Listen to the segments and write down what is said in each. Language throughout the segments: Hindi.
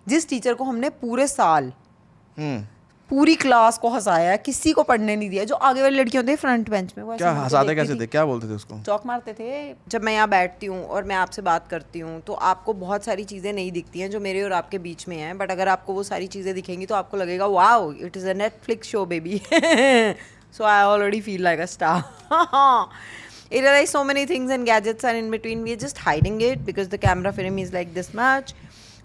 जिस टीचर को हमने पूरे साल पूरी क्लास को हंसाया, किसी को पढ़ने नहीं दिया, जो आगे वाली लड़कियां होती है फ्रंट बेंच में, वो क्या हंसाते कैसे थे, क्या बोलते थे उसको? चौक मारते थे। जब मैं यहाँ बैठती हूँ और मैं आपसे बात करती हूँ तो आपको बहुत सारी चीज़ें नहीं दिखती हैं जो मेरे और आपके बीच में हैं, बट अगर आपको वो सारी चीज़ें दिखेंगी तो आपको लगेगा wow it is a Netflix show baby. So I already feel like a star. It realized so many things and gadgets are in between. We are just hiding it because the camera frame is like this much.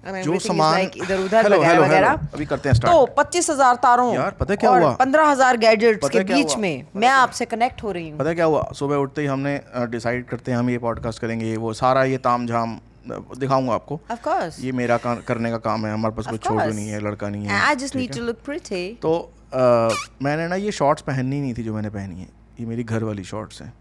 जो सामान इधर-उधर वगैरह अभी करते हैं स्टार्ट। तो 25,000 तारों यार पता क्या और हुआ? 15,000 गैजेट्स के बीच में मैं आपसे कनेक्ट हो रही हूँ। पता क्या हुआ? सुबह उठते ही हमने डिसाइड करते हैं हम ये पॉडकास्ट करेंगे, ये वो सारा ये तामझाम दिखाऊंगा आपको। Of course. ये मेरा करने का काम है, हमारे पास कोई छोड़ नहीं है, लड़का नहीं है। I just need to look pretty. तो मैंने ना ये शॉर्ट्स पहननी नहीं थी जो मैंने पहनी है, ये मेरी घर वाली शॉर्ट्स हैं,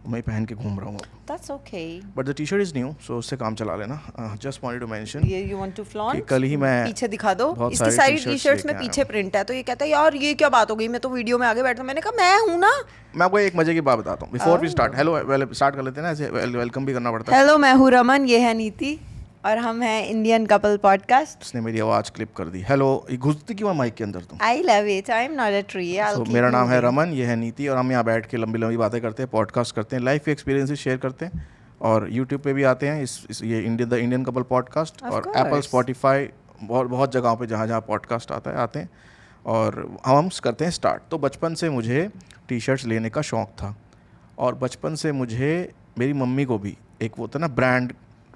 मैं पहन के घूम रहा हूँ। That's okay. But the T shirt is new, so उससे काम चला लेना। Just wanted to mention You want to flaunt? कल ही मैं पीछे दिखा दो, बहुत इसकी सारी टी शर्ट्स में पीछे प्रिंट है, तो ये कहता है यार ये क्या बात हो गई, मैं तो वीडियो में आगे बैठा, मैंने कहा मैं हूँ ना। मैं आपको एक मजे की बात बताता हूँ before we start. Hello start कर लेते हैं ना, ऐसे वेलकम भी करना पड़ता है। हेलो, मैं हूँ रमन, ये है नीति और हम हैं इंडियन कपल पॉडकास्ट। उसने मेरी आवाज क्लिप कर दी। हेलो, ये घुसती क्यों है माइक के अंदर तुम? I love it, I am not a tree. मेरा नाम है रमन, ये है नीति, और हम यहाँ बैठ के लंबी लंबी बातें करते हैं, पॉडकास्ट करते हैं, लाइफ एक्सपीरियंसेस शेयर करते हैं, और यूट्यूब पे भी आते हैं ये द इंडियन कपल पॉडकास्ट, और एप्पल, स्पॉटिफाई, बहुत जगहों पे जहाँ जहाँ पॉडकास्ट आता है आते हैं, और हम करते हैं स्टार्ट। तो बचपन से मुझे टी शर्ट्स लेने का शौक़ था, और बचपन से मुझे मेरी मम्मी को भी एक वो था ना ब्रांड,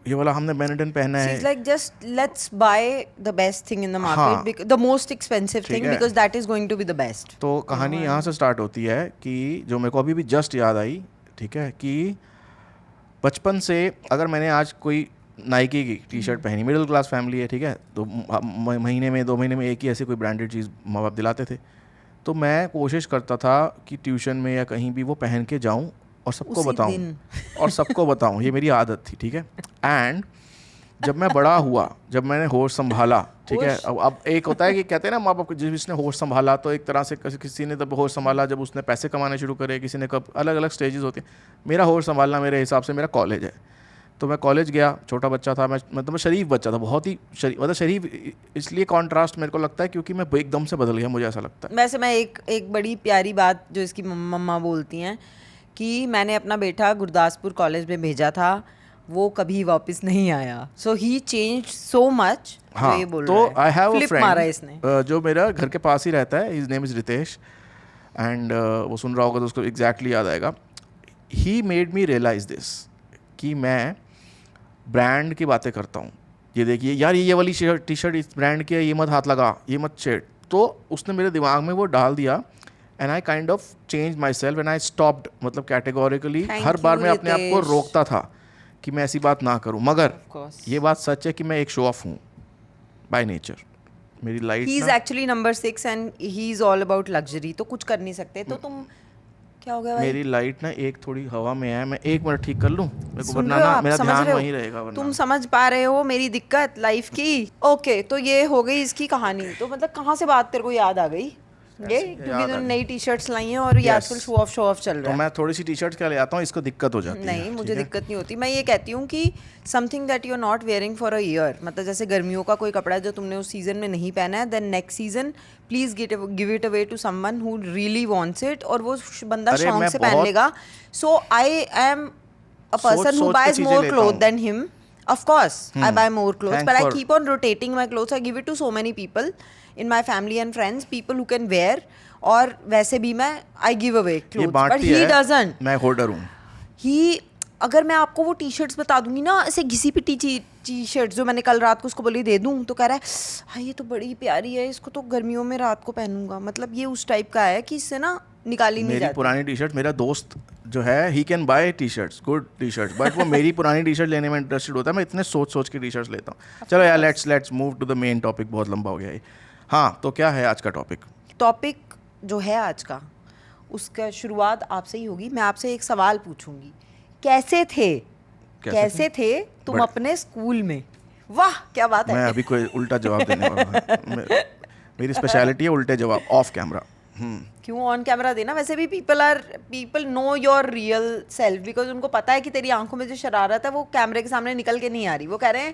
ये वाला हमने बेनेटन पहना है। She's like just let's buy the best thing in the market, the most expensive thing because that is going to be the best. तो कहानी यहाँ से स्टार्ट होती है कि जो मेरे को अभी भी जस्ट याद आई, ठीक है, कि बचपन से अगर मैंने आज कोई नाइकी की टी शर्ट पहनी, मिडिल क्लास फैमिली है, ठीक है, तो महीने में 2 महीने में एक ही ऐसे कोई ब्रांडेड चीज़ माँ बाप दिलाते थे, तो मैं कोशिश करता था कि ट्यूशन में या कहीं भी वो पहन के जाऊँ और सबको बताऊं ये मेरी आदत थी, ठीक है। एंड जब मैं बड़ा हुआ, जब मैंने होश संभाला, ठीक है, अब एक होता है कि कहते हैं ना माँ बाप को, जिसने होश संभाला, तो एक तरह से किसी ने तब होश संभाला जब उसने पैसे कमाने शुरू करे, किसी ने कब, अलग अलग स्टेजेस होते हैं। मेरा होश संभालना मेरे हिसाब से मेरा कॉलेज है। तो मैं कॉलेज गया, छोटा बच्चा था मैं, मतलब शरीफ बच्चा था, बहुत ही शरीफ, मतलब शरीफ इसलिए कॉन्ट्रास्ट मेरे को लगता है क्योंकि मैं एकदम से बदल गया, मुझे ऐसा लगता है। वैसे मैं एक बड़ी प्यारी बात जो इसकी मम्मा बोलती हैं कि मैंने अपना बेटा गुरदासपुर कॉलेज में भेजा था, वो कभी वापस नहीं आया, सो ही चेंज्ड सो मच। हाँ, ये बोल तो आई हैव अ मारा इसने, जो मेरा घर के पास ही रहता है, his name is Ritesh, and वो सुन रहा होगा तो उसको एग्जैक्टली याद आएगा। He made me realise this कि मैं ब्रांड की बातें करता हूँ, ये देखिए यार ये वाली टी शर्ट इस ब्रांड की है, ये मत हाथ लगा, ये मत छेड़, तो उसने मेरे दिमाग में वो डाल दिया। And I kind of change my self and I stopped, मतलब कैटेगोरिकली हर बार मैं अपने आप को रोकता था कि मैं ऐसी बात ना करूं, मगर ये बात सच है कि मैं एक शो ऑफ हूँ बाय नेचर। मेरी light he is actually number 6 and he is all about luxury, तो कुछ कर नहीं सकते। तो तुम क्या हो गया भाई? मेरी लाइट ना एक थोड़ी हवा में है, मैं 1 मिनट ठीक कर लूं, मेरे को वरना ना मेरा ध्यान वहीं रहेगा। वरना तुम समझ पा रहे हो मेरी दिक्कत लाइफ की? ओके, तो ये हो गई इसकी कहानी। तो मतलब कहाँ से बात तेरे को याद आ गई? ये क्योंकि तुमने नई टी शर्ट्स लाई हैं और ये आजकल शो ऑफ चल रहा है। तो मैं थोड़ी सी टी शर्ट्स क्या ले आता हूँ, इसको दिक्कत हो जाती है। नहीं, मुझे दिक्कत नहीं होती। मैं ये कहती हूँ कि something that you are not wearing for a year, मतलब जैसे गर्मियों का कोई कपड़ा है जो तुमने उस सीजन में नहीं पहना है, then next season please give it away to someone who really wants it, और वो बंदा शौक से पहन लेगा। So I am a person who buys more cloth than him. Of course, I buy more clothes, but I keep on rotating my clothes. I give it to so many people in my family and friends, people who can wear. और वैसे भी मैं I give away clothes, but he doesn't. मैं होल्डर हूँ। He, अगर मैं आपको वो टी शर्ट्स बता दूंगी ना, ऐसे घिसी पिटी टी शर्ट्स जो मैंने कल रात को उसको बोली दे दूँ, तो कह रहा है हाँ ये तो बड़ी प्यारी है, इसको तो गर्मियों में रात को पहनूंगा। मतलब ये उस टाइप का है कि इससे ना निकाली नहीं जाती। मेरी पुरानी टी शर्ट, मेरा दोस्त जो है he can buy T shirts, good T shirts, but वो मेरी पुरानी टी शर्ट लेने में इंटरेस्टेड होता है। मैं इतने सोच के टी शर्ट्स लेता हूँ। चलो यार let's move to the main topic, बहुत लंबा हो गया ये। हाँ, तो क्या है आज का टॉपिक जो है आज का, उसका शुरुआत आपसे ही होगी। मैं आपसे एक सवाल पूछूंगी, कैसे थे तुम अपने स्कूल में? वाह क्या बात है। मैं अभी कोई उल्टा जवाब देने वाला मेरी स्पेशलिटी है उल्टे जवाब ऑफ कैमरा। क्यों ऑन कैमरा देना? वैसे भी people know your real self, because उनको पता है कि तेरी आंखों में जो शरारत है वो कैमरे के सामने निकल के नहीं आ रही। वो कह रहे हैं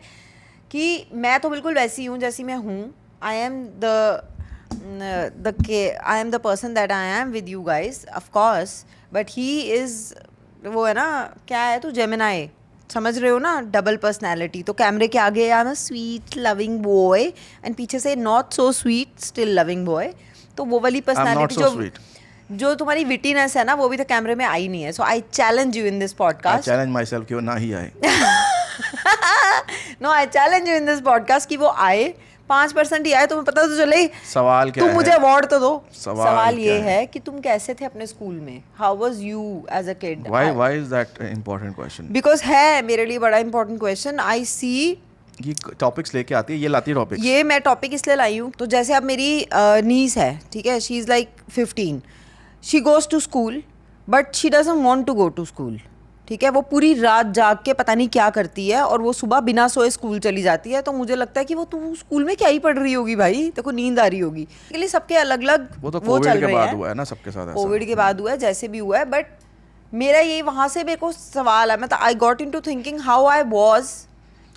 कि मैं तो बिल्कुल वैसी हूँ जैसी मैं हूँ. I am the person that I am with you guys of course, but he is, वो है ना, क्या है तू, जेमिनाई, समझ रहे हो ना, डबल पर्सनैलिटी. तो कैमरे के आगे आई am a sweet loving boy and पीछे से not so sweet still loving boy. तो वो वाली पर्सनैलिटी जो तुम्हारी विटीनेस है ना, वो भी तो कैमरे में आई नहीं है. So I challenge you in this podcast, challenge myself कि वो ना ही आए. No, I challenge you in this podcast कि वो आए, 5% ही आए, तुम्हें पता तो चले. सवाल क्या तुम है? मुझे अवार्ड तो दो. सवाल ये है कि तुम कैसे थे अपने स्कूल में. How was you as a kid? Why is that important question? Because है मेरे लिए बड़ा इंपॉर्टेंट क्वेश्चन. आई सी ये टॉपिक्स लेके आती है, ये लाती है टॉपिक्स. ये मैं टॉपिक इसलिए लाई हूँ, तो जैसे अब मेरी नीस है, ठीक है, she is like 15, she goes to school but she doesn't want to go to school. ठीक है, वो पूरी रात जाग के पता नहीं क्या करती है और वो सुबह बिना सोए स्कूल चली जाती है. तो मुझे लगता है कि वो तू स्कूल में क्या ही पढ़ रही होगी भाई, तेरे को नींद आ रही होगी. इसलिए सबके अलग अलग वो तो चल कोविड के रहे बाद हैं. हुआ है ना सबके साथ ऐसा. कोविड के बाद हुआ है, जैसे भी हुआ है, बट मेरा ये वहाँ से मेरे को सवाल है. मतलब I got into thinking how I was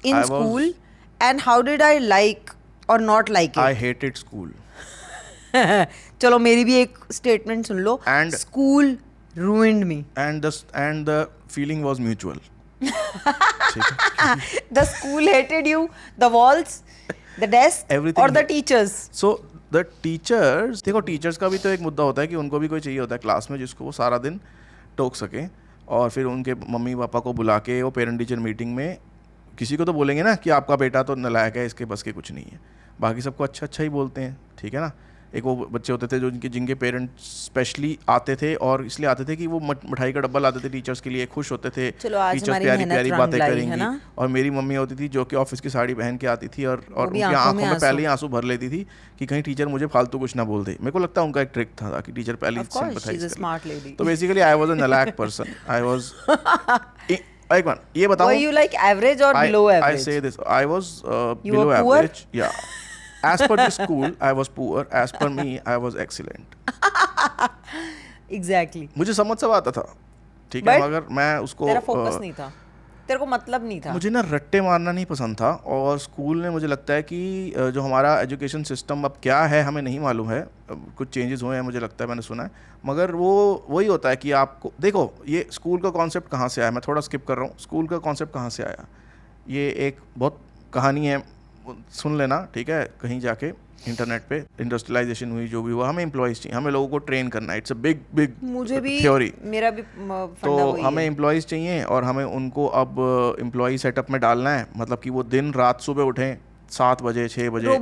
in school and how did I like और not like it. I hated school. चलो मेरी भी एक स्टेटमेंट सुन लो. And- school ruined me. and the feeling was mutual. The school hated you, the walls, the desk, Everything or the teachers. So the teachers, देखो टीचर्स का भी तो एक मुद्दा होता है कि उनको भी कोई चाहिए होता है क्लास में जिसको वो सारा दिन टोक सके, और फिर उनके मम्मी पापा को बुला के वो पेरेंट टीचर मीटिंग में किसी को तो बोलेंगे ना कि आपका बेटा तो नालायक है, इसके बस के कुछ नहीं है. बाकी सबको अच्छा अच्छा ही बोलते हैं, ठीक है ना. एक वो बच्चे होते थे जो जिनके पेरेंट्स स्पेशली आते थे, और इसलिए आते थे कि वो मिठाई का डब्बा लाते थे टीचर्स के लिए, खुश होते थे. टीचर्स प्यारी प्यारी बातें करेंगी. और मेरी मम्मी होती थी जो कि ऑफिस की साड़ी पहन के आती थी और उनकी आंखों में पहले ही आंसू भर लेती थी कि कहीं टीचर मुझे फालतू कुछ ना बोल दे. मेरे को लगता है उनका एक ट्रिक था कि टीचर पहले ही सिंपैथाइज करे. तो बेसिकली आई वाज अ नालायक पर्सन. आई वाज एक बार ये बताओ, Were you like average or below average? I say this, I was You below were poor? average. Yeah. As per the school, I was poor. As per me, I was excellent. Exactly. मुझे समझ सब आता था, ठीक है, मगर मैं उसको तेरा फोकस नहीं था, तेरे को मतलब नहीं था. मुझे ना रट्टे मारना नहीं पसंद था. और स्कूल ने मुझे लगता है कि जो हमारा एजुकेशन सिस्टम अब क्या है हमें नहीं मालूम है. कुछ चेंजेस हुए हैं मुझे लगता है, मैंने सुना है, मगर वो वही होता है कि आपको देखो ये स्कूल का कॉन्सेप्ट कहाँ से आया. मैं थोड़ा स्किप कर रहा हूँ. स्कूल का कॉन्सेप्ट कहाँ से आया, ये एक बहुत कहानी है, सुन लेना, ठीक है, कहीं जाके इंटरनेट पे. इंडस्ट्रियलाइजेशन हुई, जो भी हुआ, हमें एम्प्लॉयज़ चाहिए, हमें लोगों को ट्रेन करना है. इट्स अ बिग बिग मुझे भी थ्योरी. मेरा भी तो हमें एम्प्लॉयज़ चाहिए और हमें उनको अब एम्प्लॉय सेटअप में डालना है. मतलब कि वो दिन रात सुबह उठें 7 बजे 6 बजे,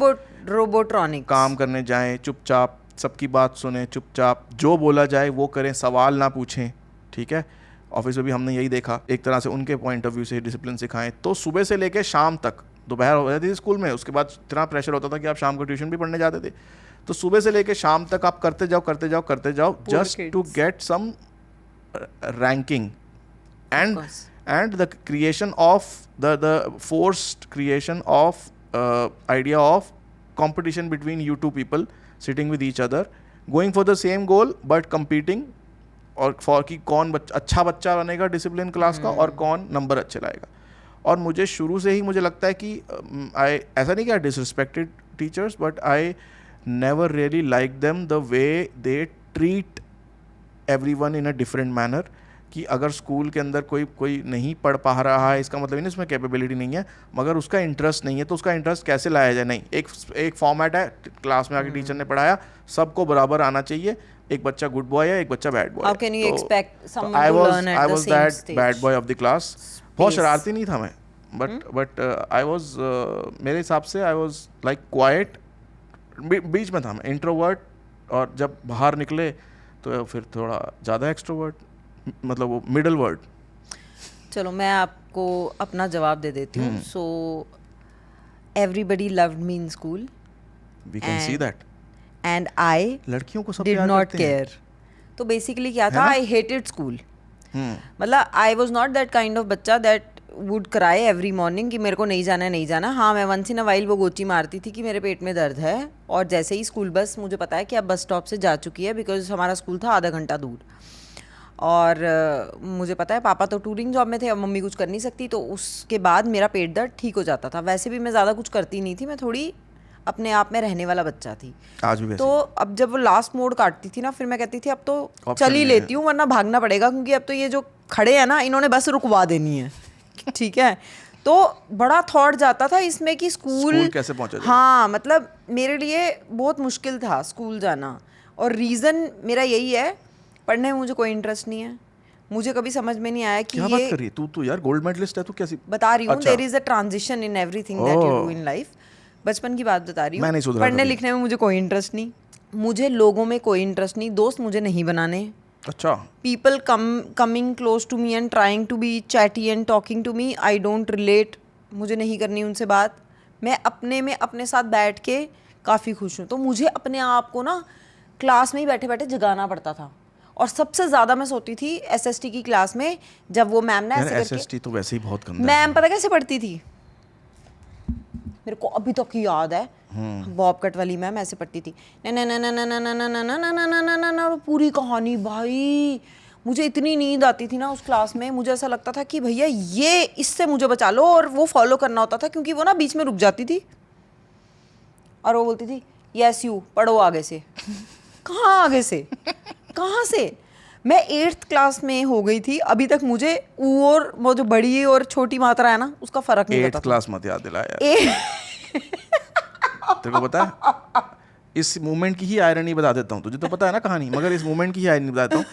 रोबोट्रॉनिक्स काम करने जाएं, चुपचाप सबकी बात सुने, चुपचाप जो बोला जाए वो करें, सवाल ना पूछें, ठीक है. ऑफिस में भी हमने यही देखा, एक तरह से उनके पॉइंट ऑफ व्यू से डिसिप्लिन सिखाएं. तो सुबह से लेके शाम तक, दोपहर हो जाती थी स्कूल में, उसके बाद इतना प्रेशर होता था कि आप शाम को ट्यूशन भी पढ़ने जाते थे. तो सुबह से लेके शाम तक आप करते जाओ just to get some ranking and the creation of the forced creation of idea of competition between you two people sitting with each other, going for the same goal but competing, और फॉर कि कौन अच्छा बच्चा बनेगा डिसिप्लिन क्लास का और कौन नंबर अच्छे लाएगा. और मुझे शुरू से ही मुझे लगता है कि आई ऐसा नहीं कि I disrespected teachers, but I never really like them the way they treat everyone in a different manner. कि अगर स्कूल के अंदर कोई नहीं पढ़ पा रहा है, इसका मतलब नहीं उसमें कैपेबिलिटी नहीं है, मगर उसका इंटरेस्ट नहीं है, तो उसका इंटरेस्ट कैसे लाया जाए. नहीं, एक फॉर्मेट है, क्लास में आके टीचर ने पढ़ाया, सबको बराबर आना चाहिए. एक बच्चा गुड बॉय है, एक बच्चा बैड बॉय है. How can you expect someone to learn at the same that stage? bad boy of the class. बहुत शरारती नहीं था मैं, बट आई वाज, मेरे हिसाब से आई वाज लाइक क्वाइट, बीच में था मैं, इंट्रोवर्ट, और जब बाहर निकले तो फिर थोड़ा ज़्यादा एक्सट्रोवर्ट, मतलब वो मिडल वर्ड. चलो मैं आपको अपना जवाब दे देती हूँ. So everybody loved me in school we can see that, and I लड़कियों को सब डिड प्यार नॉट करते हैं. केयर. तो बेसिकली क्या था, आई हेटेड स्कूल. मतलब I was not that kind of बच्चा that would cry every morning कि मेरे को नहीं जाना है, नहीं जाना. हाँ, मैं वंस इन अ वाइल वो गोची मारती थी कि मेरे पेट में दर्द है, और जैसे ही स्कूल बस मुझे पता है कि अब बस स्टॉप से जा चुकी है, बिकॉज हमारा स्कूल था आधा घंटा दूर, और मुझे पता है पापा तो टूरिंग जॉब में थे, अब मम्मी कुछ कर नहीं सकती, तो उसके बाद मेरा पेट दर्द ठीक हो जाता था। वैसे भी मैं ज़्यादा कुछ करती नहीं थी, मैं थोड़ी अपने आप में रहने वाला बच्चा थी। आज भी वैसे तो अब जब वो लास्ट मोड काटती थी ना, फिर मैं कहती थी अब तो Option चल ही नहीं है। लेती हूँ, वरना भागना पड़ेगा, क्योंकि अब तो ये जो खड़े हैं ना, इन्होंने बस रुकवा देनी है। ठीक है, तो बड़ा थॉट जाता था इसमें कि स्कूल कैसे पहुंचा जाए। हाँ, मतलब मेरे लिए बहुत मुश्किल था स्कूल जाना, और रीज़न मेरा यही है, पढ़ने में मुझे कोई इंटरेस्ट नहीं है। मुझे कभी समझ में नहीं आया कि क्या बात ये कर रही है तू यार गोल्ड मेडलिस्ट है तू, कैसी बता रही हूँ, अच्छा। There is a transition in everything that you do in life. बचपन की बात बता रही मैं हूँ। नहीं सुधरा पढ़ने कभी। लिखने में मुझे कोई इंटरेस्ट नहीं, मुझे लोगों में कोई इंटरेस्ट नहीं, दोस्त मुझे नहीं बनाने। अच्छा, people coming close to me and trying to be chatty and talking to me, I don't relate, मुझे नहीं करनी उनसे बात। मैं अपने में अपने साथ बैठ के काफ़ी खुश हूँ। तो मुझे अपने आप को ना क्लास में ही बैठे बैठे जगाना पड़ता था, और सबसे ज़्यादा मैं सोती थी एसएसटी की क्लास में, जब वो मैम ना यार ऐसे करके, एसएसटी तो वैसे ही बहुत गंदा है। मैम पता कैसे पढ़ती थी, मेरे को अभी तक याद है, बॉब कट वाली मैम ऐसे पढ़ती थी, ना ना ना ना ना ना ना ना ना ना ना ना ना ना ना, पूरी कहानी। भाई मुझे इतनी नींद आती थी ना उस क्लास में, मुझे ऐसा लगता था कि भैया ये इससे मुझे बचा लो, और वो फॉलो करना होता था, क्योंकि वो ना बीच में रुक जाती थी और वो बोलती थी यस यू पढ़ो आगे से। कहाँ आगे से, कहाँ से? मैं 8th क्लास में हो गई थी, अभी तक मुझे ऊ और वो जो बड़ी और छोटी मात्रा है ना, उसका फर्क नहीं 8th पता था। क्लास मत याद दिला यार। तेरे को पता है इस मूवमेंट की ही आयरनी बता देता हूँ, तुझे तो पता है ना कहानी, मगर इस मूवमेंट की ही आयरनी बता देता हूँ।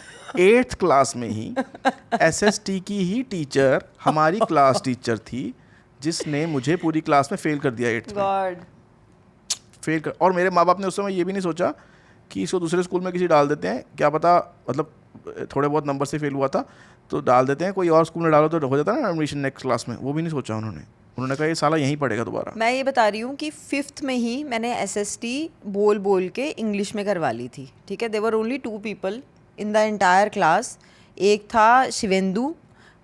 8th क्लास में ही एसएसटी की ही टीचर हमारी क्लास टीचर थी, जिसने मुझे पूरी क्लास में फेल कर दिया 8th में। गॉड, फेल कर, और मेरे माँ बाप ने उस समय ये भी नहीं सोचा कि इसको दूसरे स्कूल में किसी डाल देते हैं, क्या पता, मतलब थोड़े बहुत नंबर से फेल हुआ था तो डाल देते हैं, कोई और स्कूल में डालो तो हो जाता ना एडमिशन नेक्स्ट क्लास में। वो भी नहीं सोचा उन्होंने कहा ये साला यहीं पढ़ेगा दोबारा। मैं ये बता रही हूँ कि 5th में ही मैंने एसएसटी बोल बोल के इंग्लिश में करवा ली थी। ठीक है, there were only 2 people in the entire class. एक था शिवेंदु,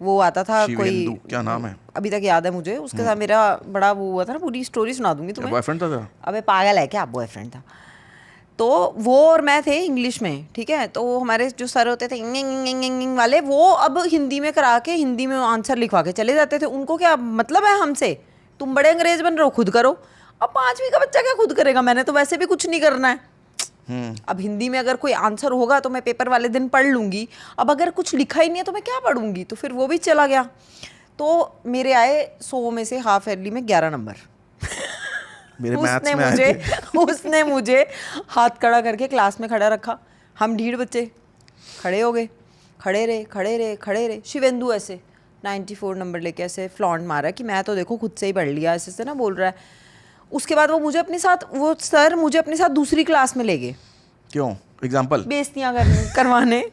वो आता था कोई, शिवेंदु, क्या नाम है? अभी तक याद है मुझे। उसके साथ मेरा बड़ा वो हुआ था ना, पूरी स्टोरी सुना दूंगी तुम्हें। बॉयफ्रेंड था तेरा? अबे पागल है क्या, बॉयफ्रेंड था। तो वो और मैं थे इंग्लिश में, ठीक है। तो हमारे जो सर होते थे इंग वाले, वो अब हिंदी में करा के हिंदी में आंसर लिखवा के चले जाते थे। उनको क्या मतलब है हमसे, तुम बड़े अंग्रेज बन रहे हो, खुद करो। अब 5वीं का बच्चा क्या खुद करेगा, मैंने तो वैसे भी कुछ नहीं करना है। अब हिंदी में अगर कोई आंसर होगा तो मैं पेपर वाले दिन पढ़ लूँगी, अब अगर कुछ लिखा ही नहीं है तो मैं क्या पढ़ूंगी। तो फिर वो भी चला गया। तो मेरे आए 100 में से हाफ ईयरली में 11 नंबर। मेरे मैथ्स में आए थे। उसने मुझे हाथ खड़ा करके क्लास में खड़ा रखा। हम 1.5 बच्चे खड़े हो गए, खड़े रहे। शिवेंदु ऐसे 94 नंबर लेके ऐसे फ्लॉन्ट मारा कि मैं तो देखो खुद से ही पढ़ लिया, ऐसे से ना बोल रहा है। उसके बाद वो सर मुझे अपने साथ दूसरी क्लास में ले गए। क्यों? एग्जाम्पल? बेइज्जतियाँ करवाने।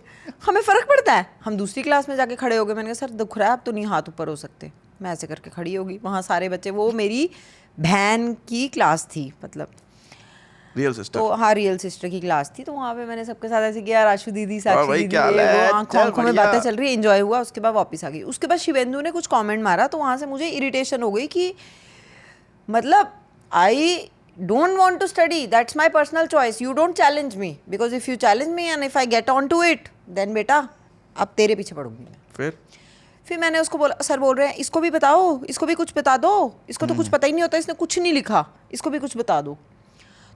हमें फ़र्क पड़ता है, हम दूसरी क्लास में जाके खड़े हो गए। मैंने कहा सर दुख रहा है, अब तो नहीं हाथ ऊपर हो सकते। मैं ऐसे करके खड़ी होगी, वहाँ सारे बच्चे, वो मेरी बहन की क्लास थी, मतलब रियल सिस्टर? तो हाँ, रियल सिस्टर की क्लास थी। तो वहाँ पे मैंने सबके साथ ऐसे किया, राशु दीदी, साक्षी भाई दीदी, क्या ये हाल है? वो, आंखों चल आंखों में बढ़िया। बातें चल रही है, एंजॉय हुआ। उसके बाद वापस आ गई। उसके बाद शिवेंदु ने कुछ कमेंट मारा, तो वहाँ से मुझे इरिटेशन हो गई कि मतलब आई don't want to study, that's my personal choice, you don't challenge me, because if you challenge me and if I get on to it then बेटा अब तेरे पीछे पड़ूंगी मैं। फिर मैंने उसको बोला, सर बोल रहे हैं इसको भी बताओ, इसको भी कुछ बता दो, इसको तो कुछ पता ही नहीं होता, इसने कुछ नहीं लिखा, इसको भी कुछ बता दो।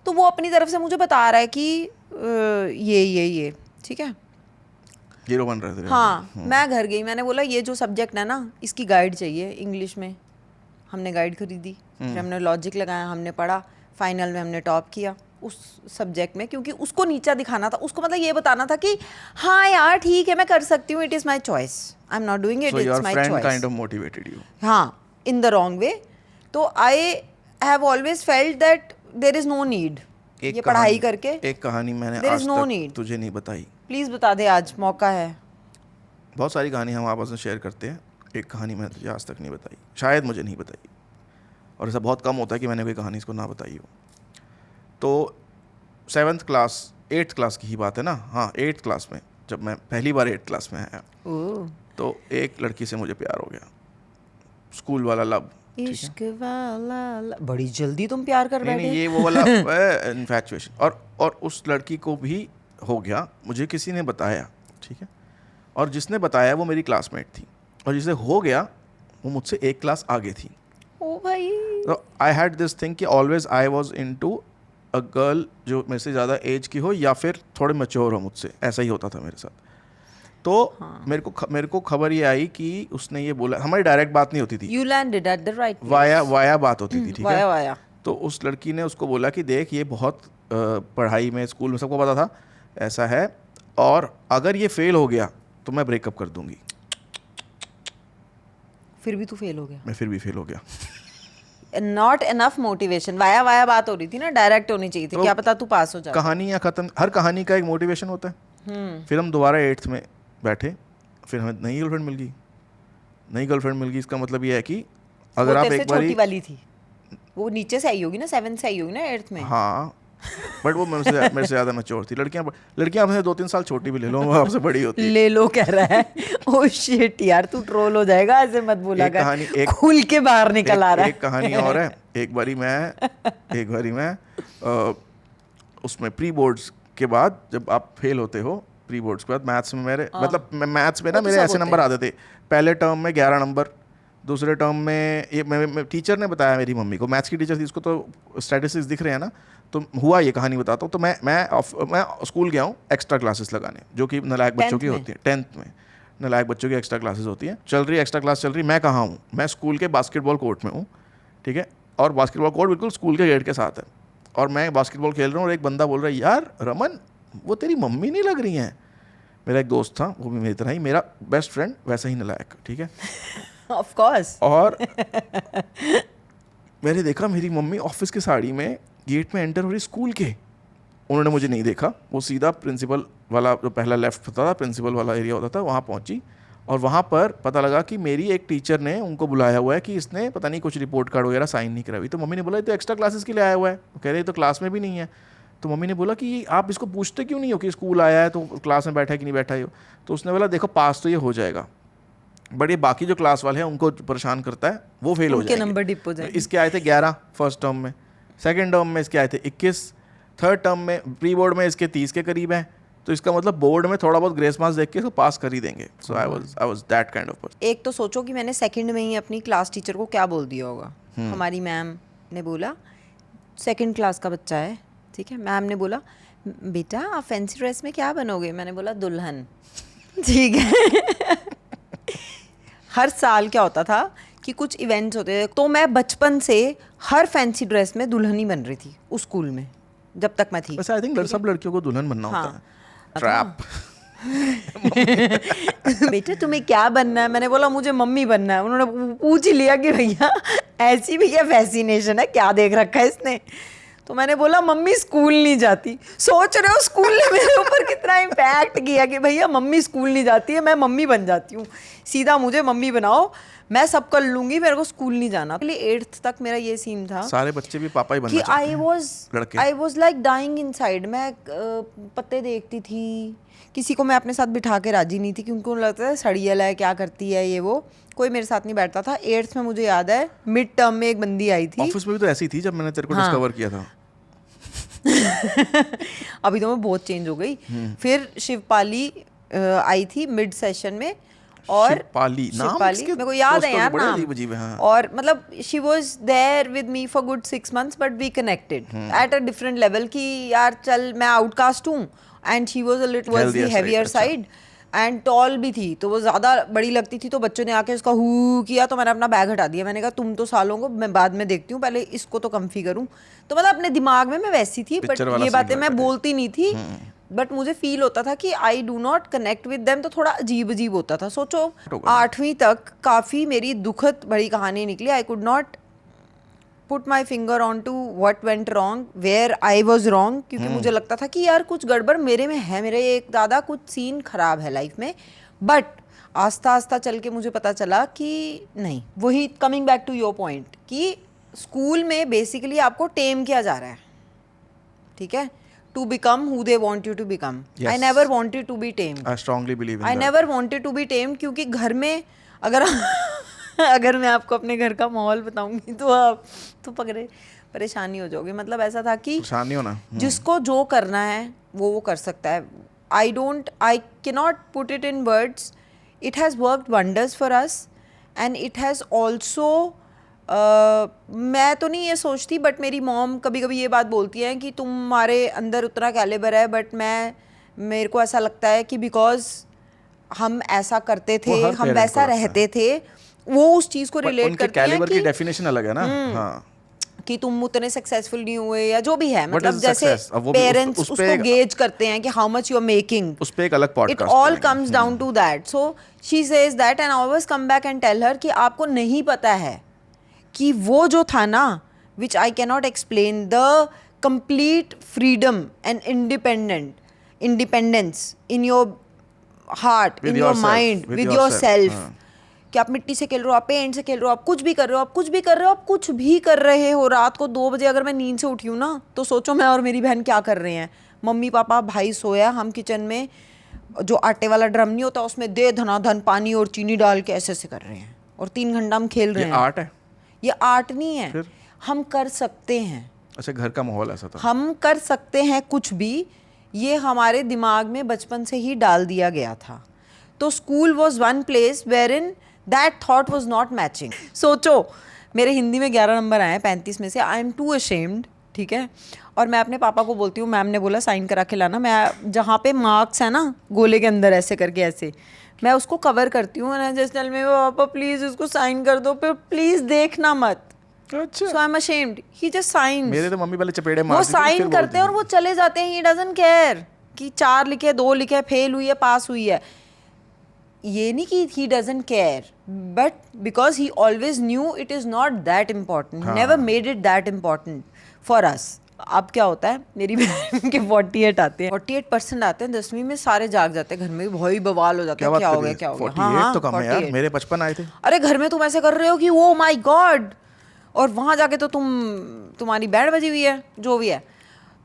तो वो अपनी तरफ से मुझे बता रहा है कि ये ठीक है, हीरो बन रहे थे। हाँ। मैं घर गई, मैंने बोला ये जो सब्जेक्ट है ना, इसकी गाइड चाहिए इंग्लिश में। हमने गाइड खरीदी, फिर हमने लॉजिक लगाया, हमने पढ़ा, फाइनल में हमने टॉप किया उस सब्जेक्ट में, क्योंकि उसको नीचा दिखाना था। उसको मतलब ये बताना था कि हाँ यार ठीक है मैं कर सकती हूँ, it is my choice, I am not doing it, it's my choice. Kind of motivated you. हाँ, इन द रॉन्ग वे। तो I have always felt that there is no need ये पढ़ाई करके। एक कहानी मैंने There आज is no तक need. तुझे नहीं बताई। प्लीज़ बता दे, आज मौका है। बहुत सारी कहानी हम आपस में शेयर करते हैं, एक कहानी मैंने तुझे आज तक नहीं बताई, शायद मुझे नहीं बताई, और ऐसा बहुत कम होता है कि मैंने कोई कहानी इसको ना बताई हो। तो 7th क्लास 8th क्लास की ही बात है ना, हाँ 8th क्लास में जब मैं पहली बार 8th क्लास में आया, तो एक लड़की से मुझे प्यार हो गया, स्कूल वाला लव। इश्क वाला, बड़ी जल्दी तुम प्यार कर बैठे। नहीं, ये वो वाला इन्फैक्चुएशन। और उस लड़की को भी हो गया, मुझे किसी ने बताया, ठीक है। और जिसने बताया वो मेरी क्लासमेट थी, और जिसे हो गया वो मुझसे एक क्लास आगे थी। ओ भाई, तो आई हैड दिस थिंग कि always I was into a girl जो मेरे से ज़्यादा एज की हो या फिर थोड़े मैच्योर हो मुझसे, ऐसा ही होता था मेरे साथ। तो मेरे को खबर ये आई कि उसने ये बोला, हमारी डायरेक्ट बात नहीं होती थी, you landed at the right via बात होती थी, ठीक है। वाया। तो उस लड़की ने उसको बोला कि देख ये बहुत पढ़ाई में स्कूल में सबको पता था ऐसा है, और अगर ये फेल हो गया तो मैं ब्रेकअप कर दूंगी। फिर भी तू फेल हो गया। मैं फिर भी फेल हो गया। नॉट इनफ मोटिवेशन, वाया बात हो रही थी ना, डायरेक्ट होनी चाहिए थी, क्या पता तू पास हो जाए। कहानी या खत्म, हर कहानी का एक मोटिवेशन होता है। फिर हम दोबारा 8th में बैठे, फिर हमें नई गर्लफ्रेंड मिल गई। इसका मतलब ये है कि अगर आप एक बार छोटी वाली थी, वो नीचे से आई होगी ना, 7th से आई होगी ना 8th में। हाँ, बट वो मेरे से ज़्यादा मैच्योर थी। लड़कियां आपसे 2-3 साल छोटी भी ले लो, वो आपसे बड़ी होती है। ले लो कह रहा है। ओ शिट यार, तू ट्रोल हो जाएगा, ऐसे मत बोला कर। खुल के बाहर निकल आ रहा है। एक कहानी और है। एक बारी मैं उसमें प्री बोर्ड्स के बाद, जब आप फेल होते हो प्री बोर्ड्स के बाद, मैथ्स में मेरे मतलब मैथ्स में ना मेरे ऐसे नंबर आते थे, पहले टर्म में 11 नंबर, दूसरे टर्म में ये टीचर ने बताया, मेरी मम्मी को, मैथ्स की टीचर थी, उसको तो स्टैटिस्टिक्स दिख रहे हैं ना। तो हुआ ये, कहानी बताता हूँ। तो मैं स्कूल गया हूँ एक्स्ट्रा क्लासेस लगाने, जो कि नालायक बच्चों की होती है। 10th में नालायक बच्चों की एक्स्ट्रा क्लासेस होती हैं। एक्स्ट्रा क्लास चल रही, मैं कहाँ हूँ, मैं स्कूल के बास्केटबॉल कोर्ट में हूँ, ठीक है। और बास्केटबॉल कोर्ट बिल्कुल स्कूल के गेट के साथ है, और मैं बास्केटबॉल खेल रहा हूँ, और एक बंदा बोल रहा है, यार रमन वो तेरी मम्मी नहीं लग रही हैं। मेरा एक दोस्त था, वो भी मेरी तरह ही, मेरा बेस्ट फ्रेंड वैसा ही नालायक, ठीक है। Of course. और मैंने देखा मेरी मम्मी ऑफिस की साड़ी में गेट में एंटर हो रही स्कूल के। उन्होंने मुझे नहीं देखा, वो सीधा प्रिंसिपल वाला, जो पहला लेफ्ट होता था प्रिंसिपल वाला एरिया होता था, वहाँ पहुँची। और वहाँ पर पता लगा कि मेरी एक टीचर ने उनको बुलाया हुआ है कि इसने पता नहीं कुछ रिपोर्ट कार्ड वगैरह साइन नहीं कराई। तो मम्मी ने बोला, ये तो एक्स्ट्रा क्लासेस के लिए आया हुआ है। वो कह रहे तो क्लास में भी नहीं है। तो मम्मी ने बोला कि आप इसको पूछते क्यों नहीं हो कि स्कूल आया है तो क्लास में बैठा है कि नहीं बैठा है। तो उसने बोला, देखो पास तो ये हो जाएगा, बट ये बाकी जो क्लास वाले हैं उनको परेशान करता है, वो फेल हो जाएंगे। नंबर डिप हो जाएंगे। इसके आए थे 11 फर्स्ट टर्म में, सेकंड टर्म में इसके आए थे 21, थर्ड टर्म में प्री बोर्ड में इसके 30 के करीब हैं। तो इसका मतलब बोर्ड में थोड़ा बहुत ग्रेस मार्क्स देख के इसको पास कर ही देंगे। So I was that kind of person. एक तो सोचो कि मैंने सेकंड में ही अपनी क्लास टीचर को क्या बोल दिया होगा। हमारी मैम ने बोला, सेकंड क्लास का बच्चा है, ठीक है। मैम ने बोला, बेटा आप फैंसी ड्रेस में क्या बनोगे? मैंने बोला दुल्हन, ठीक है। हर साल क्या होता था कि कुछ इवेंट्स होते थे, तो मैं बचपन से हर फैंसी ड्रेस में दुल्हन ही बन रही थी उस स्कूल में, जब तक मैं थी। वैसे आई थिंक सब लड़कियों को दुल्हन बनना होता है। ट्रैप। बेटा तुम्हें क्या बनना है? मैंने बोला मुझे मम्मी बनना है। उन्होंने पूछ ही लिया कि भैया ऐसी भी क्या फैसिनेशन है, क्या देख रखा है इसने? तो मैंने बोला मम्मी स्कूल नहीं जाती। सोच रहे हो स्कूल ने मेरे ऊपर कितना इम्पैक्ट किया कि भैया मम्मी स्कूल नहीं जाती है, मैं मम्मी बन जाती हूँ। सीधा मुझे मम्मी बनाओ, मैं सब कर लूंगी, मेरे को स्कूल नहीं जाना। 8th तक मेरा ये सीन था, सारे बच्चे भी पापा ही बनना कि चाहते हैं। I was like dying inside. मैं पत्ते देखती थी, किसी को मैं अपने साथ बिठा के राजी नहीं थी क्योंकि उनको लगता है सड़ियल है, क्या करती है ये वो, कोई मेरे साथ नहीं बैठता था। 8th में मुझे याद है मिड टर्म में एक बंदी आई थी। ऑफिस में भी तो ऐसी थी जब मैंने तेरे को डिस्कवर किया था। अभी तो मैं बहुत चेंज हो गई। फिर शिवपाली आई थी मिड सेशन में, और शिवपाली मेरे को याद है यार नाम। हाँ। और मतलब she was there with me for good 6 months, but we connected at a different level कि यार चल मैं आउटकास्ट हूँ, and she was a little towards the heavier side, and tall भी थी, तो वो ज़्यादा बड़ी लगती थी। तो बच्चों ने आके उसका हु किया, तो मैंने अपना बैग हटा दिया। मैंने कहा तुम तो सालों को, मैं बाद में देखती हूँ, पहले इसको तो कम्फी करूँ। तो मतलब अपने दिमाग में मैं वैसी थी, बट ये बातें मैं बोलती नहीं थी। बट मुझे फील होता था कि I do not connect with them, तो थोड़ा अजीब अजीब होता था। सोचो 8वीं तक काफ़ी मेरी दुखद बड़ी कहानी निकली। I could not put my finger on to what went wrong, where I was wrong, क्योंकि मुझे लगता था कि यार कुछ गड़बड़ मेरे में है, मेरे एक ज़्यादा कुछ सीन खराब है लाइफ में। बट आस्ता आस्ता चल के मुझे पता चला कि नहीं, वही coming back to your point कि स्कूल में बेसिकली आपको टेम किया जा रहा है, ठीक है, to become who they want you to become. Yes. I never wanted to be tamed. I strongly believe in I that. never wanted to be tamed, क्योंकि घर में अगर अगर मैं आपको अपने घर का माहौल बताऊंगी तो आप तो परेशानी हो जाओगे। मतलब ऐसा था कि परेशानी हो ना, जिसको जो करना है वो कर सकता है। I cannot put it in words. It has worked wonders for us, and it has also मैं तो नहीं ये सोचती, बट मेरी मॉम कभी कभी ये बात बोलती है कि तुम्हारे अंदर उतना कैलिबर है, बट मेरे को ऐसा लगता है कि बिकॉज हम ऐसा करते थे, हम वैसा रहते थे, वो उस चीज़ को रिलेट करती हैं कैलिबर की डेफिनेशन अलग है ना। हाँ, कि तुम उतने सक्सेसफुल नहीं हुए या जो भी है, मतलब जैसे पेरेंट्स उसको गेज करते हैं कि how much you are making, उस पे एक अलग podcast, it all comes down to that. So she says that and I always come back and tell her कि आपको नहीं पता है कि वो जो था ना, which I can not explain, the complete freedom and independence in your heart, in your mind, with yourself, कि आप मिट्टी से खेल रहे हो, आप पेंट से खेल रहे हो, आप कुछ भी कर रहे हो, आप कुछ भी कर रहे हो, आप कुछ भी कर रहे हो। रात को 2 बजे अगर मैं नींद से उठी हूँ ना, तो सोचो मैं और मेरी बहन क्या कर रहे हैं। मम्मी पापा भाई सोया, हम किचन में जो आटे वाला ड्रम नहीं होता उसमें दे धनाधन पानी और चीनी डाल के ऐसे ऐसे कर रहे हैं, और 3 घंटा हम खेल रहे हैं। आर्ट है? ये आर्ट नहीं है, हम कर सकते हैं। अच्छा, घर का माहौल ऐसा था, हम कर सकते हैं कुछ भी, ये हमारे दिमाग में बचपन से ही डाल दिया गया था। तो school was one place where in that thought was not matching. सोचो मेरे हिंदी में 11 नंबर आए हैं 35 में से, आई एम टू अशेम्ड, ठीक है। और मैं अपने पापा को बोलती हूँ, मैम ने बोला साइन करा के लाना, मैं जहाँ पे मार्क्स है ना गोले के अंदर ऐसे करके ऐसे, मैं उसको कवर करती हूँ ना, जस्ट टेल मी पापा प्लीज़ इसको साइन कर दो, फिर प्लीज़ देखना मत। अच्छा, so I am ashamed, he just science. मेरे तो मम्मी पहले चपेड़े मारती वो थी, साइन करते हैं और वो चले जाते हैं, ही डजंट केयर कि 4 लिखे 2 लिखे, फेल हुई है पास हुई है। ये नहीं कि he doesn't care, but because he always knew it is not that important, never made it that important for us. अब क्या होता है, मेरी बहन के 48 आते हैं, 48% आते हैं 10वीं में, सारे जाग जाते हैं घर में, भाई बवाल हो जाता है, क्या हो गया क्या हो गया। 48 तो कम है यार, मेरे 55 आए थे। अरे घर में तुम ऐसे कर रहे हो कि ओ माय गॉड, और वहाँ जाके तो तुम्हारी बैंड बजी हुई है, जो भी है।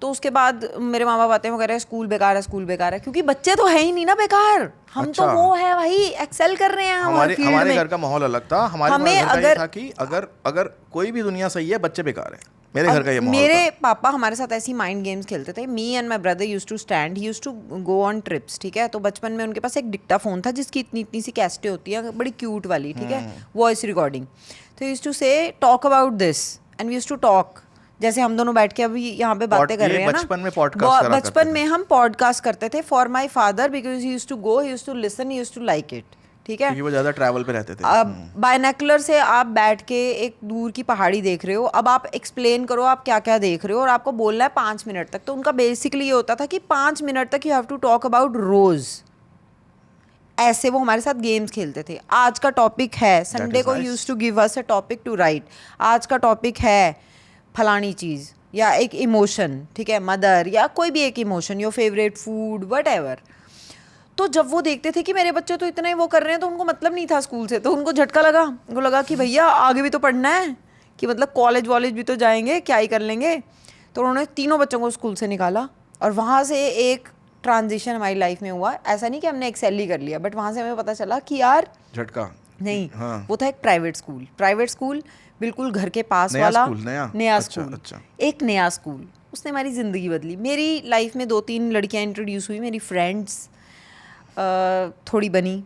तो उसके बाद मेरे माँ बाप आते हैं, वो कह रहे हैं स्कूल बेकार है, स्कूल बेकार है, क्योंकि बच्चे तो है ही नहीं ना बेकार, हम अच्छा। तो वो है भाई, एक्सेल कर रहे हैं हमारे फील्ड में। हमारे घर का माहौल अलग था, हमारे घर का ये था कि अगर कोई भी दुनिया सही है, बच्चे बेकार है। मेरे घर का ये माहौल मेरे पापा हमारे साथ ऐसी माइंड गेम्स खेलते थे। Me and my brother used to stand, he used to go on trips, ठीक है। तो बचपन में उनके पास एक डिक्टा फोन था जिसकी इतनी इतनी सी कैसेटें होती हैं, बड़ी क्यूट वाली, ठीक है, वॉइस रिकॉर्डिंग। तो used to say talk about this and we used to talk, जैसे हम दोनों बैठ के अभी यहाँ पे बातें कर रहे हैं ना, बचपन में पॉडकास्ट करा बचपन में हम पॉडकास्ट करते थे for my father, because he used to go, he used to listen, he used to like it, ठीक है। क्योंकि वो ज़्यादा ट्रैवल पे रहते थे। अब बायनैकुलर से आप बैठ के एक दूर की पहाड़ी देख रहे हो, अब आप एक्सप्लेन करो आप क्या क्या देख रहे हो, और आपको बोलना है 5 मिनट तक। तो उनका बेसिकली ये होता था कि 5 मिनट तक you have to talk about rose. ऐसे वो हमारे साथ गेम्स खेलते थे। आज का टॉपिक है, संडे को used to give us a topic to write, आज का टॉपिक है फलानी चीज़ या एक इमोशन, ठीक है, मदर या कोई भी एक emotion, your favourite food, whatever. तो जब वो देखते थे कि मेरे बच्चे तो इतना ही वो कर रहे हैं, तो उनको मतलब नहीं था स्कूल से, तो उनको झटका लगा, उनको लगा कि भैया आगे भी तो पढ़ना है, कि मतलब कॉलेज वॉलेज भी तो जाएंगे, क्या ही कर लेंगे। तो उन्होंने तीनों बच्चों को स्कूल से निकाला, और वहाँ से एक ट्रांजिशन हमारी लाइफ में हुआ। ऐसा नहीं कि हमने एक्सेल ही कर लिया, बट वहाँ से हमें पता चला कि यार झटका नहीं, हाँ। वो था एक प्राइवेट स्कूल बिल्कुल घर के पास नया वाला स्कूल, नया अच्छा, स्कूल, अच्छा। एक नया स्कूल। उसने हमारी ज़िंदगी बदली। मेरी लाइफ में 2-3 लड़कियां इंट्रोड्यूस हुई, मेरी फ्रेंड्स थोड़ी बनी,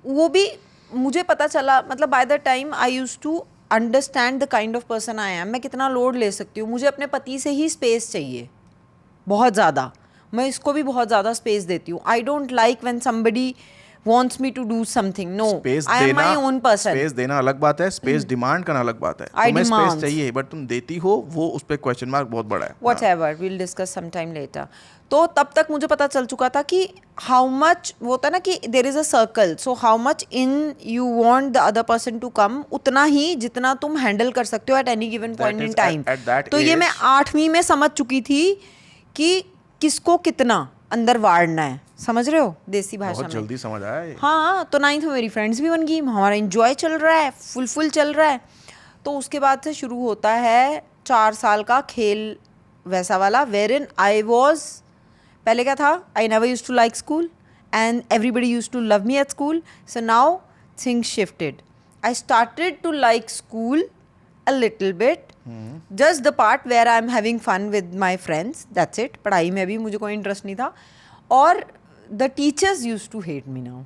वो भी मुझे पता चला, मतलब by the time I use to understand the kind of person I am, मैं कितना लोड ले सकती हूँ। मुझे अपने पति से ही स्पेस चाहिए बहुत ज़्यादा, मैं इसको भी बहुत ज़्यादा स्पेस देती हूँ। I don't like when somebody wants me to do something. No, I am my own person. Space देना अलग बात है, स्पेस डिमांड करना अलग बात है। तुम्हें स्पेस चाहिए बट तुम देती हो, वो उस पे क्वेश्चन मार्क बहुत बड़ा है। Whatever, we'll discuss sometime later. तो तब तक मुझे पता चल चुका था कि how much, वो होता है ना कि there is a circle, so how much in you want the other person to come, उतना ही जितना तुम हैंडल कर सकते हो at any given point in time. तो ये मैं 8वीं में समझ चुकी थी कि किसको कितना अंदर वाड़ना है, समझ रहे हो, देसी भाषा में। बहुत जल्दी समझ आया ये। हाँ, तो 9th में मेरी फ्रेंड्स भी बन गई, हमारा एंजॉय चल रहा है, फुल चल रहा है। तो उसके बाद से शुरू होता है 4 साल का खेल वैसा वाला, वेर इन आई वॉज, पहले क्या था, I never use to like school and everybody use to love me at school. So now things shifted, I started to like school a little bit, just the part where I am having fun with my friends, that's it. पढ़ाई में भी मुझे कोई इंटरेस्ट नहीं था। और the teachers used to hate me now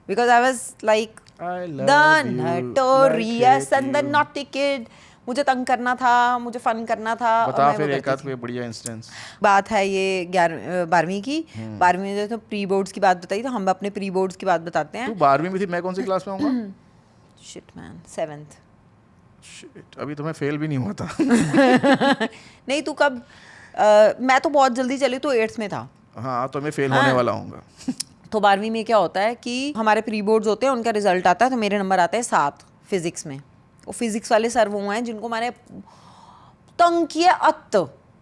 because I was like I love the you, notorious like and the you. Naughty kid. मुझे तंग करना था, मुझे फन करना था. और बता मैं फिर वो एक करती आध थी. कोई बढ़िया इंस्टेंस. बात है ये 12वीं की. 12वीं में जो प्री बोर्ड्स की बात बताई, तो हम अपने प्री बोर्ड्स की बात बताते तू हैं. 12वीं में थी, मैं कौन सी क्लास में आऊँगा? Shit man, 7th. Shit, अभी तो मैं फेल भी नहीं हुआ था. नहीं तू कब मैं तो बहुत जल्दी चली, तो 8th में था. हाँ, तो मैं फेल होने वाला हूँगा. तो 12वीं में क्या होता है कि हमारे प्री बोर्ड्स होते हैं, उनका रिजल्ट आता है, तो मेरे नंबर आते हैं 7 फिजिक्स में. वो फिजिक्स वाले सर वो हैं जिनको मैंने तंग किया अत.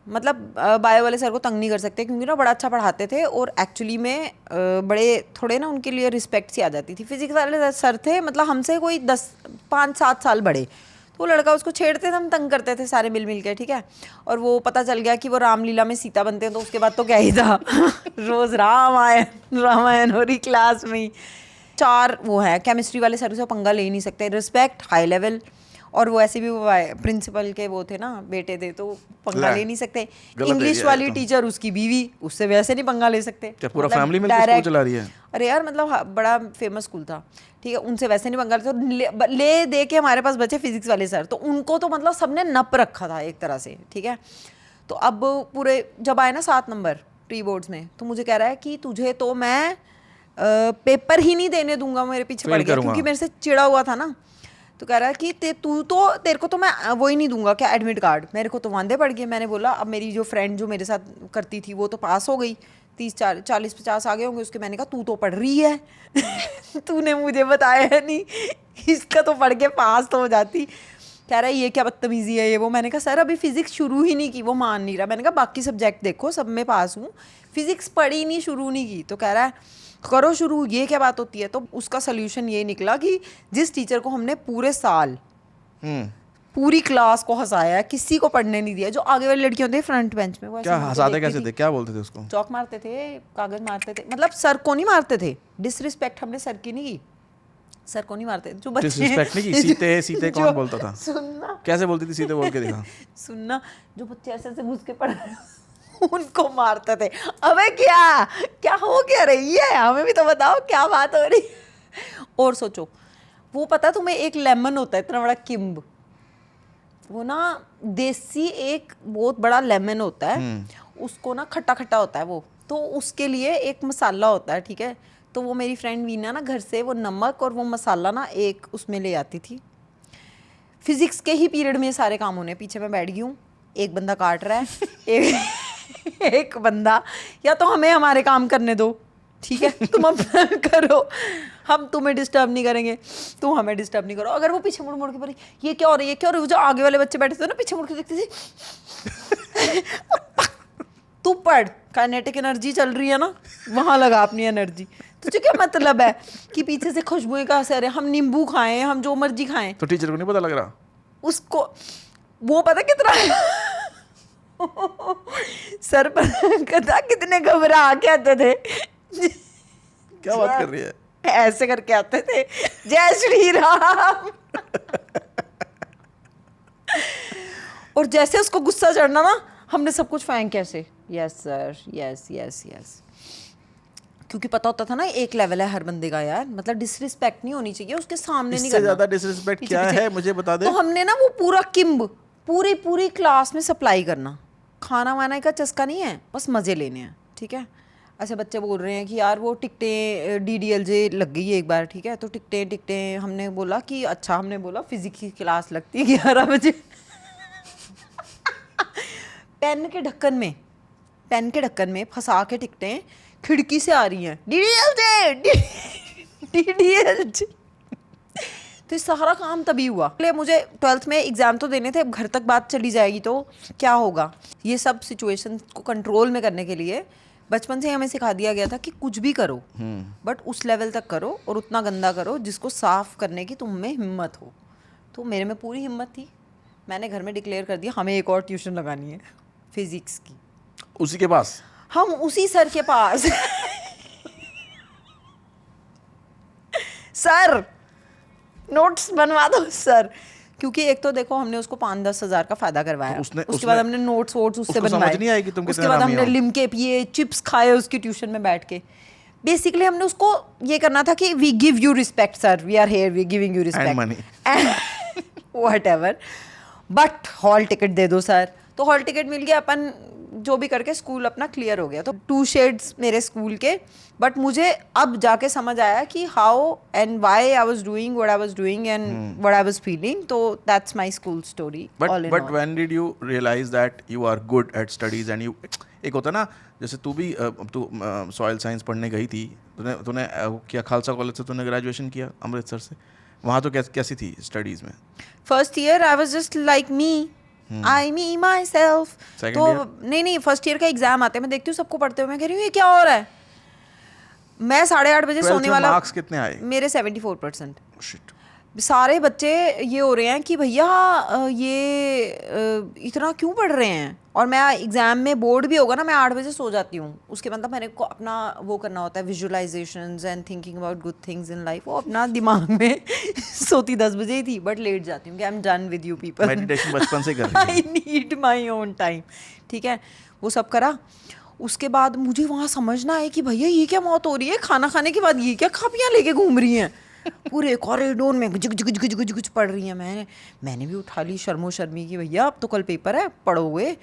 मतलब बायो वाले सर को तंग नहीं कर सकते क्योंकि ना बड़ा अच्छा पढ़ाते थे, और एक्चुअली में बड़े थोड़े ना उनके लिए रिस्पेक्ट सी आ जाती थी. फिजिक्स वाले सर थे, मतलब हमसे कोई 5-7 साल बड़े. तो वो लड़का उसको छेड़ते थे, हम तंग करते थे सारे मिल मिल के, ठीक है. और वो पता चल गया कि वो रामलीला में सीता बनते हैं, तो उसके बाद तो क्या ही था. रोज रामायण हो रही क्लास में ही. 4 वो है केमिस्ट्री वाले सर से पंगा ले ही नहीं सकते. Respect high level. और वो ऐसे भी वो प्रिंसिपल के वो थे ना, बेटे थे, तो पंगा ले नहीं सकते. इंग्लिश वाली टीचर उसकी बीवी, उससे वैसे नहीं पंगा ले सकते. क्या पूरा फैमिली मिलकर स्कूल चला रही है? अरे यार मतलब बड़ा फेमस स्कूल था, ठीक है. उनसे वैसे नहीं पंगा लेते. ले दे के हमारे पास बचे फिजिक्स वाले सर, तो उनको तो मतलब सबने नप रखा था एक तरह से, ठीक है. तो अब पूरे जब आए ना 7 नंबर प्री बोर्ड्स में, तो मुझे कह रहा है कि तुझे तो मैं पेपर ही नहीं देने दूंगा, मेरे पीछे पड़ गया क्योंकि मेरे से चिड़ा हुआ था ना. तो कह रहा है कि तेरे को तो मैं वो ही नहीं दूंगा क्या, एडमिट कार्ड. मेरे को तो वांदे पड़ गए. मैंने बोला अब मेरी जो फ्रेंड जो मेरे साथ करती थी वो तो पास हो गई, 30-40-50 आ गए होंगे उसके. मैंने कहा तू तो पढ़ रही है. तूने मुझे बताया है नहीं, इसका तो पढ़ के पास तो हो जाती. कह रहा है ये क्या बदतमीजी है ये वो. मैंने कहा सर अभी फिजिक्स शुरू ही नहीं की. वो मान नहीं रहा. मैंने कहा बाकी सब्जेक्ट देखो सब में पास हूँ, फिजिक्स पढ़ी नहीं, शुरू नहीं की. तो कह रहा है करो शुरू, ये क्या बात होती है. तो उसका सोल्यूशन ये निकला कि जिस टीचर को हमने पूरे साल पूरी क्लास को हंसाया है, किसी को पढ़ने नहीं दिया, जो आगे वाली लड़कियां होती है फ्रंट बेंच में, वो क्या हंसाते कैसे थे, क्या बोलते थे उसको? चौक मारते थे, कागज मारते थे. मतलब सर को नहीं मारते थे. डिसरिस्पेक्ट हमने सर की नहीं की. सर को नहीं मारते. जो बच्चे डिसरिस्पेक्ट नहीं की. सीते कौन बोलता था? सुनना, कैसे बोलती थी? सीते बोल के दिखा. सुनना, जो बच्चे ऐसे ऐसे घुस के पढ़ रहे उनको मारते थे. अबे क्या हो क्या रही है, हमें भी तो बताओ क्या बात हो रही. और सोचो, वो पता तुम्हें एक लेमन होता है इतना बड़ा किम्ब, वो ना देसी एक बहुत बड़ा लेमन होता है, उसको ना खट्टा खट्टा होता है वो, तो उसके लिए एक मसाला होता है, ठीक है. तो वो मेरी फ्रेंड वीना ना घर से वो नमक और वो मसाला ना एक उसमें ले आती थी. फिजिक्स के ही पीरियड में सारे काम होने, पीछे मैं बैठ गई हूँ, एक बंदा काट रहा है, एक बंदा, या तो हमें हमारे काम करने दो, ठीक है, तुम अपना करो, हम तुम्हें डिस्टर्ब नहीं करेंगे, तुम हमें डिस्टर्ब नहीं करो. अगर वो पीछे मुड़ मुड़ के बोली ये क्या हो रही है, क्या हो रही है, जो आगे वाले बच्चे बैठे थे ना पीछे मुड़ के देखते थे. तू पढ़, काइनेटिक एनर्जी चल रही है ना, वहां लगा अपनी एनर्जी. तुझे क्या मतलब है कि पीछे से खुशबुएं का असर है, हम नींबू खाएं, हम जो मर्जी खाएं. तो टीचर को नहीं पता लग रहा? उसको वो पता कितना सर पर कथा कितने घबरा के आते थे. क्या बात कर रही है? ऐसे करके आते थे, जय श्री राम. और जैसे उसको गुस्सा चढ़ना ना, हमने सब कुछ फेंक कैसे, yes sir, yes yes yes. क्योंकि पता होता था ना एक लेवल है हर बंदे का यार, मतलब डिसरिस्पेक्ट नहीं होनी चाहिए उसके सामने. नहीं इससे ज्यादा डिसरिस्पेक्ट क्या है मुझे बता दे. तो हमने ना वो पूरा किम्ब पूरी क्लास में सप्लाई करना. खाना वाना का चस्का नहीं है, बस मजे लेने हैं, ठीक है. अच्छा बच्चे बोल रहे हैं कि यार वो टिकटें DDLJ लग गई है एक बार, ठीक है, तो टिकटें हमने बोला कि अच्छा, हमने बोला फिजिक्स की क्लास लगती है 11 बजे. पेन के ढक्कन में फंसा के टिकटें खिड़की से आ रही हैं, DDLJ. तो इस सारा काम तभी हुआ. इसलिए मुझे 12th में एग्जाम तो देने थे, अब घर तक बात चली जाएगी तो क्या होगा. ये सब सिचुएशन को कंट्रोल में करने के लिए बचपन से हमें सिखा दिया गया था कि कुछ भी करो, बट उस लेवल तक करो और उतना गंदा करो जिसको साफ करने की तुम में हिम्मत हो. तो मेरे में पूरी हिम्मत थी. मैंने घर में डिक्लेयर कर दिया हमें एक और ट्यूशन लगानी है फिजिक्स की. उसी के पास? हम उसी सर के पास. सर नोट्स बनवा दो सर, क्योंकि एक तो देखो हमने उसको 5-10 हज़ार का फायदा करवाया, उसके बाद हमने नोट्स वोट्स उससे उसको बनवाए, समझ नहीं आई कि तुम उसके कितने बाद हरामी हमने हो। लिमके पिए, चिप्स खाए उसकी ट्यूशन में बैठ के। बेसिकली हमने उसको ये करना था कि we give you respect sir, we are here, we giving you respect money. Whatever, but hall ticket दे दो सर। तो हॉल टिकट मिल गया, अपन जो भी करके स्कूल अपना क्लियर हो गया। तो 2 शेड्स मेरे स्कूल के, बट मुझे अब जाके समझ आया कि how and why I was doing what I was doing and what I was feeling. तो that's my school story all in but all. When did you realize that you are good at studies and you, एक होता ना जैसे तू भी तू सॉइल साइंस पढ़ने गई थी, तूने तूने क्या खालसा कॉलेज से तूने ग्रेजुएशन किया अमृतसर से, वहाँ तो कैसी थी स्टडीज़ में? First year I was just like me, I me my self. Second तो year? नहीं, फर्स्ट ईयर का एग्जाम आते हैं, मैं देखती हूँ सबको पढ़ते हुए, मैं कह रही हूँ ये क्या हो रहा है। मैं 8:30 बजे 12th सोने में वाला, मार्क्स कितने आए? मेरे 74%। Shit. सारे बच्चे ये हो रहे हैं कि भैया इतना क्यों पढ़ रहे हैं। और मैं एग्ज़ाम में बोर्ड भी होगा ना, मैं 8 बजे सो जाती हूँ। उसके मतलब मेरे को अपना वो करना होता है, visualisations and thinking about good things in life, वो अपना दिमाग में सोती 10 बजे ही थी, बट लेट जाती हूँ कि I am done with you people. Meditation बचपन से कर रही I need my own time, ठीक है। वो सब करा, उसके बाद मुझे वहाँ समझना है कि भैया ये क्या मौत हो रही है, खाना खाने के बाद ये क्या खापियाँ लेके घूम रही हैं पूरे कॉरिडोर में, गुज गुज गुज गुज गुज पढ़ रही हैं। मैंने भी उठा ली शर्मो शर्मी की, भैया अब तो कल पेपर है, पढ़ोगे।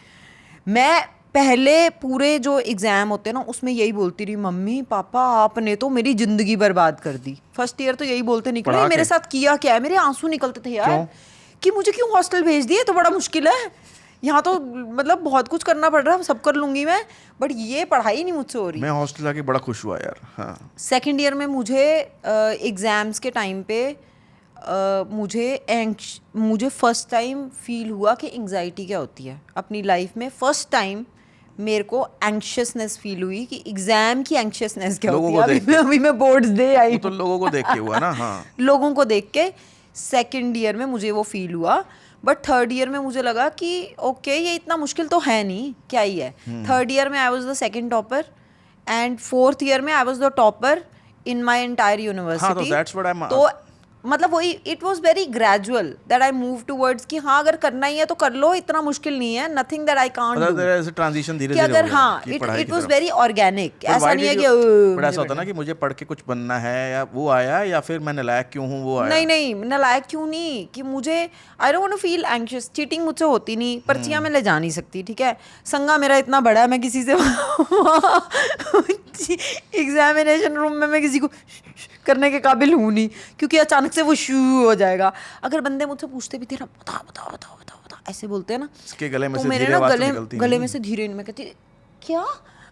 मैं पहले पूरे जो एग्ज़ाम होते हैं ना उसमें यही बोलती रही, मम्मी पापा आपने तो मेरी ज़िंदगी बर्बाद कर दी। फर्स्ट ईयर तो यही बोलते निकले, मेरे साथ किया क्या है, मेरे आंसू निकलते थे यार कि मुझे क्यों हॉस्टल भेज दिए, तो बड़ा मुश्किल है यहाँ तो, मतलब बहुत कुछ करना पड़ रहा है, सब कर लूँगी मैं, बट ये पढ़ाई नहीं मुझसे हो रही। मैं हॉस्टल आके बड़ा खुश हुआ यार। हाँ, सेकेंड ईयर में मुझे एग्ज़ाम्स के टाइम पे मुझे फ़र्स्ट टाइम फील हुआ कि एंग्जाइटी क्या होती है अपनी लाइफ में। फ़र्स्ट टाइम मेरे को एंग्शियसनेस फील हुई कि एग्ज़ाम की एंग्शियसनेस क्या होती है। अभी मैं बोर्ड्स दे आई, तो लोगों को देख के हुआ ना। हाँ, लोगों को देख के सेकेंड ईयर में मुझे वो फील हुआ। बट थर्ड ईयर में मुझे लगा कि ओके ये इतना मुश्किल तो है नहीं, क्या ही है। थर्ड ईयर में I was the second topper and fourth year में I was the topper in my entire university. तो मतलब वही, it was very gradual that I move towards कि हाँ अगर करना ही है तो कर लो, इतना मुश्किल नहीं है, nothing that I can't do. ऐसे ट्रांजिशन धीरे-धीरे अगर हाँ इट वाज वेरी ऑर्गेनिक, ऐसा नहीं है कि बड़ा ऐसा होता ना कि मुझे पढ़ के कुछ बनना है या वो आया, या फिर मैं नालायक क्यों हूँ वो आया। नहीं नालायक क्यों नहीं, कि मुझे I don't want to feel anxious. Cheating मुझसे होती नहीं, पर्चियाँ मैं ले जा नहीं सकती, ठीक है। संगा मेरा इतना बड़ा है, मैं किसी से एग्जामिनेशन रूम में मैं किसी को करने के काबिल हूँ नहीं, क्योंकि अचानक से वो शू हो जाएगा। अगर बंदे मुझसे पूछते भी थे ना, बता बता बता बता बता ऐसे बोलते हैं ना, इसके गले में तो से मेरे धीरे ना आवाज निकलती गले में से धीरे, मैं कहती क्या,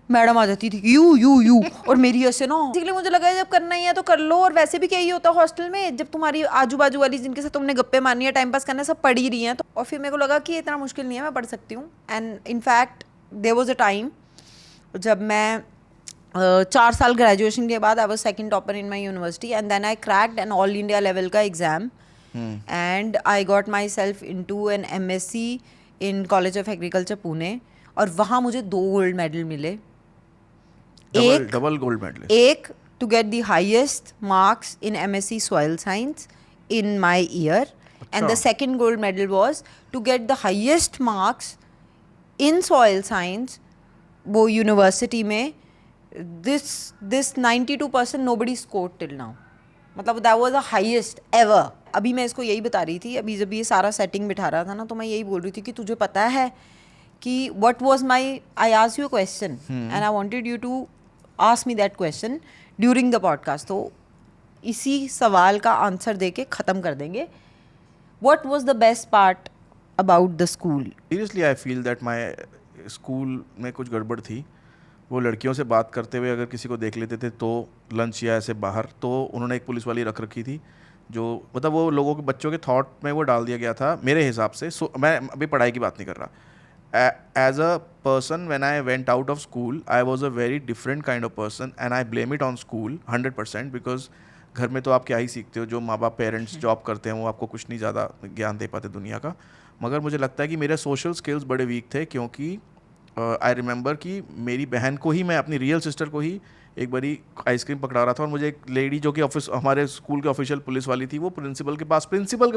मैडम आ जाती थी यू और मेरी ऐसे ना, इसलिए मुझे लगा जब करना ही है तो कर लो। और वैसे भी क्या ही होता है हॉस्टल में, जब तुम्हारी आजू बाजू वाली जिनके साथ तुमने गप्पे मारनी है, टाइम पास करना है, सब पढ़ ही रही हैं। तो और फिर मेरे को लगा कि इतना मुश्किल नहीं है, मैं पढ़ सकती हूँ। And in fact there was a time जब मैं 4 साल ग्रेजुएशन के बाद I was second topper in my university and then I cracked an all India level का exam and I got myself into an MSc in college of agriculture Pune. और वहाँ मुझे 2 गोल्ड मेडल मिले। डबल गोल्ड मेडल, एक to get the highest marks in MSc soil science in my year and the second gold medal was to get the highest marks in soil science वो यूनिवर्सिटी में। this 92% nobody scored till now, मतलब that was the highest ever। अभी मैं इसको यही बता रही थी, अभी जब ये सारा सेटिंग बिठा रहा था ना, तो मैं यही बोल रही थी कि तुझे पता है कि what was my, I asked you a question and I wanted you to ask me that question during the podcast। तो इसी सवाल का आंसर दे के ख़त्म कर देंगे। What was the best part about the school? Seriously, I feel that my school में कुछ गड़बड़ थी। वो लड़कियों से बात करते हुए अगर किसी को देख लेते थे तो लंच या ऐसे बाहर, तो उन्होंने एक पुलिस वाली रख रखी थी, जो मतलब वो लोगों के बच्चों के थॉट में वो डाल दिया गया था मेरे हिसाब से। मैं अभी पढ़ाई की बात नहीं कर रहा। As a person when I went out of school I was a very different kind of person and I blame it on school 100%, because घर में तो आप क्या ही सीखते हो, जो माँ बाप पेरेंट्स जॉब करते हैं वो आपको कुछ नहीं ज़्यादा ज्ञान दे पाते दुनिया का। मगर मुझे लगता है कि मेरे सोशल स्किल्स बड़े वीक थे, क्योंकि आई रिमेंबर कि मेरी बहन को ही, मैं अपनी रियल सिस्टर को ही एक बारी आइसक्रीम पकड़ा रहा था और मुझे एक लेडी जो कि ऑफिस हमारे स्कूल के ऑफिशियल पुलिस वाली थी, वो प्रिंसिपल के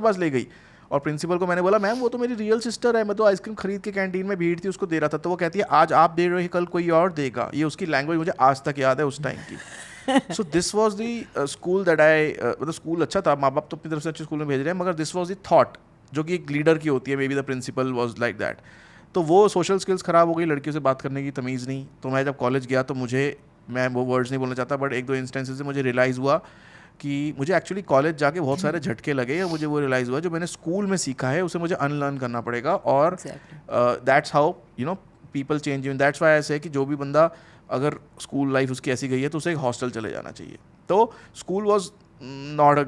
पास ले गई और प्रिंसिपल को मैंने बोला मैम वो तो मेरी रियल सिस्टर है, मैं तो आइसक्रीम खरीद के कैंटीन में भीड़ थी उसको दे रहा था। तो वो कहती है आज आप दे रहे हो कल कोई और देगा। ये उसकी लैंग्वेज मुझे आज तक याद है उस टाइम की। So this was the school that I, मतलब स्कूल अच्छा था, माँ बाप तो अपनी तरफ से अच्छे स्कूल में भेज रहे हैं, मगर दिस वॉज द थॉट जो कि एक लीडर की होती है, maybe the principal was like that. तो वो सोशल स्किल्स ख़राब हो गई, लड़कियों से बात करने की तमीज़ नहीं। तो मैं जब कॉलेज गया तो मुझे, मैं वो वर्ड्स नहीं बोलना चाहता, बट एक दो इंस्टेंसेस से मुझे रियलाइज़ हुआ कि मुझे एक्चुअली कॉलेज जाके बहुत सारे झटके लगे, और मुझे वो रियलाइज़ हुआ जो मैंने स्कूल में सीखा है उसे मुझे अनलर्न करना पड़ेगा। और that's how you know people change you. That's why ऐसे है कि जो भी बंदा अगर स्कूल लाइफ उसकी ऐसी गई है तो उसे एक हॉस्टल चले जाना चाहिए। तो school was not a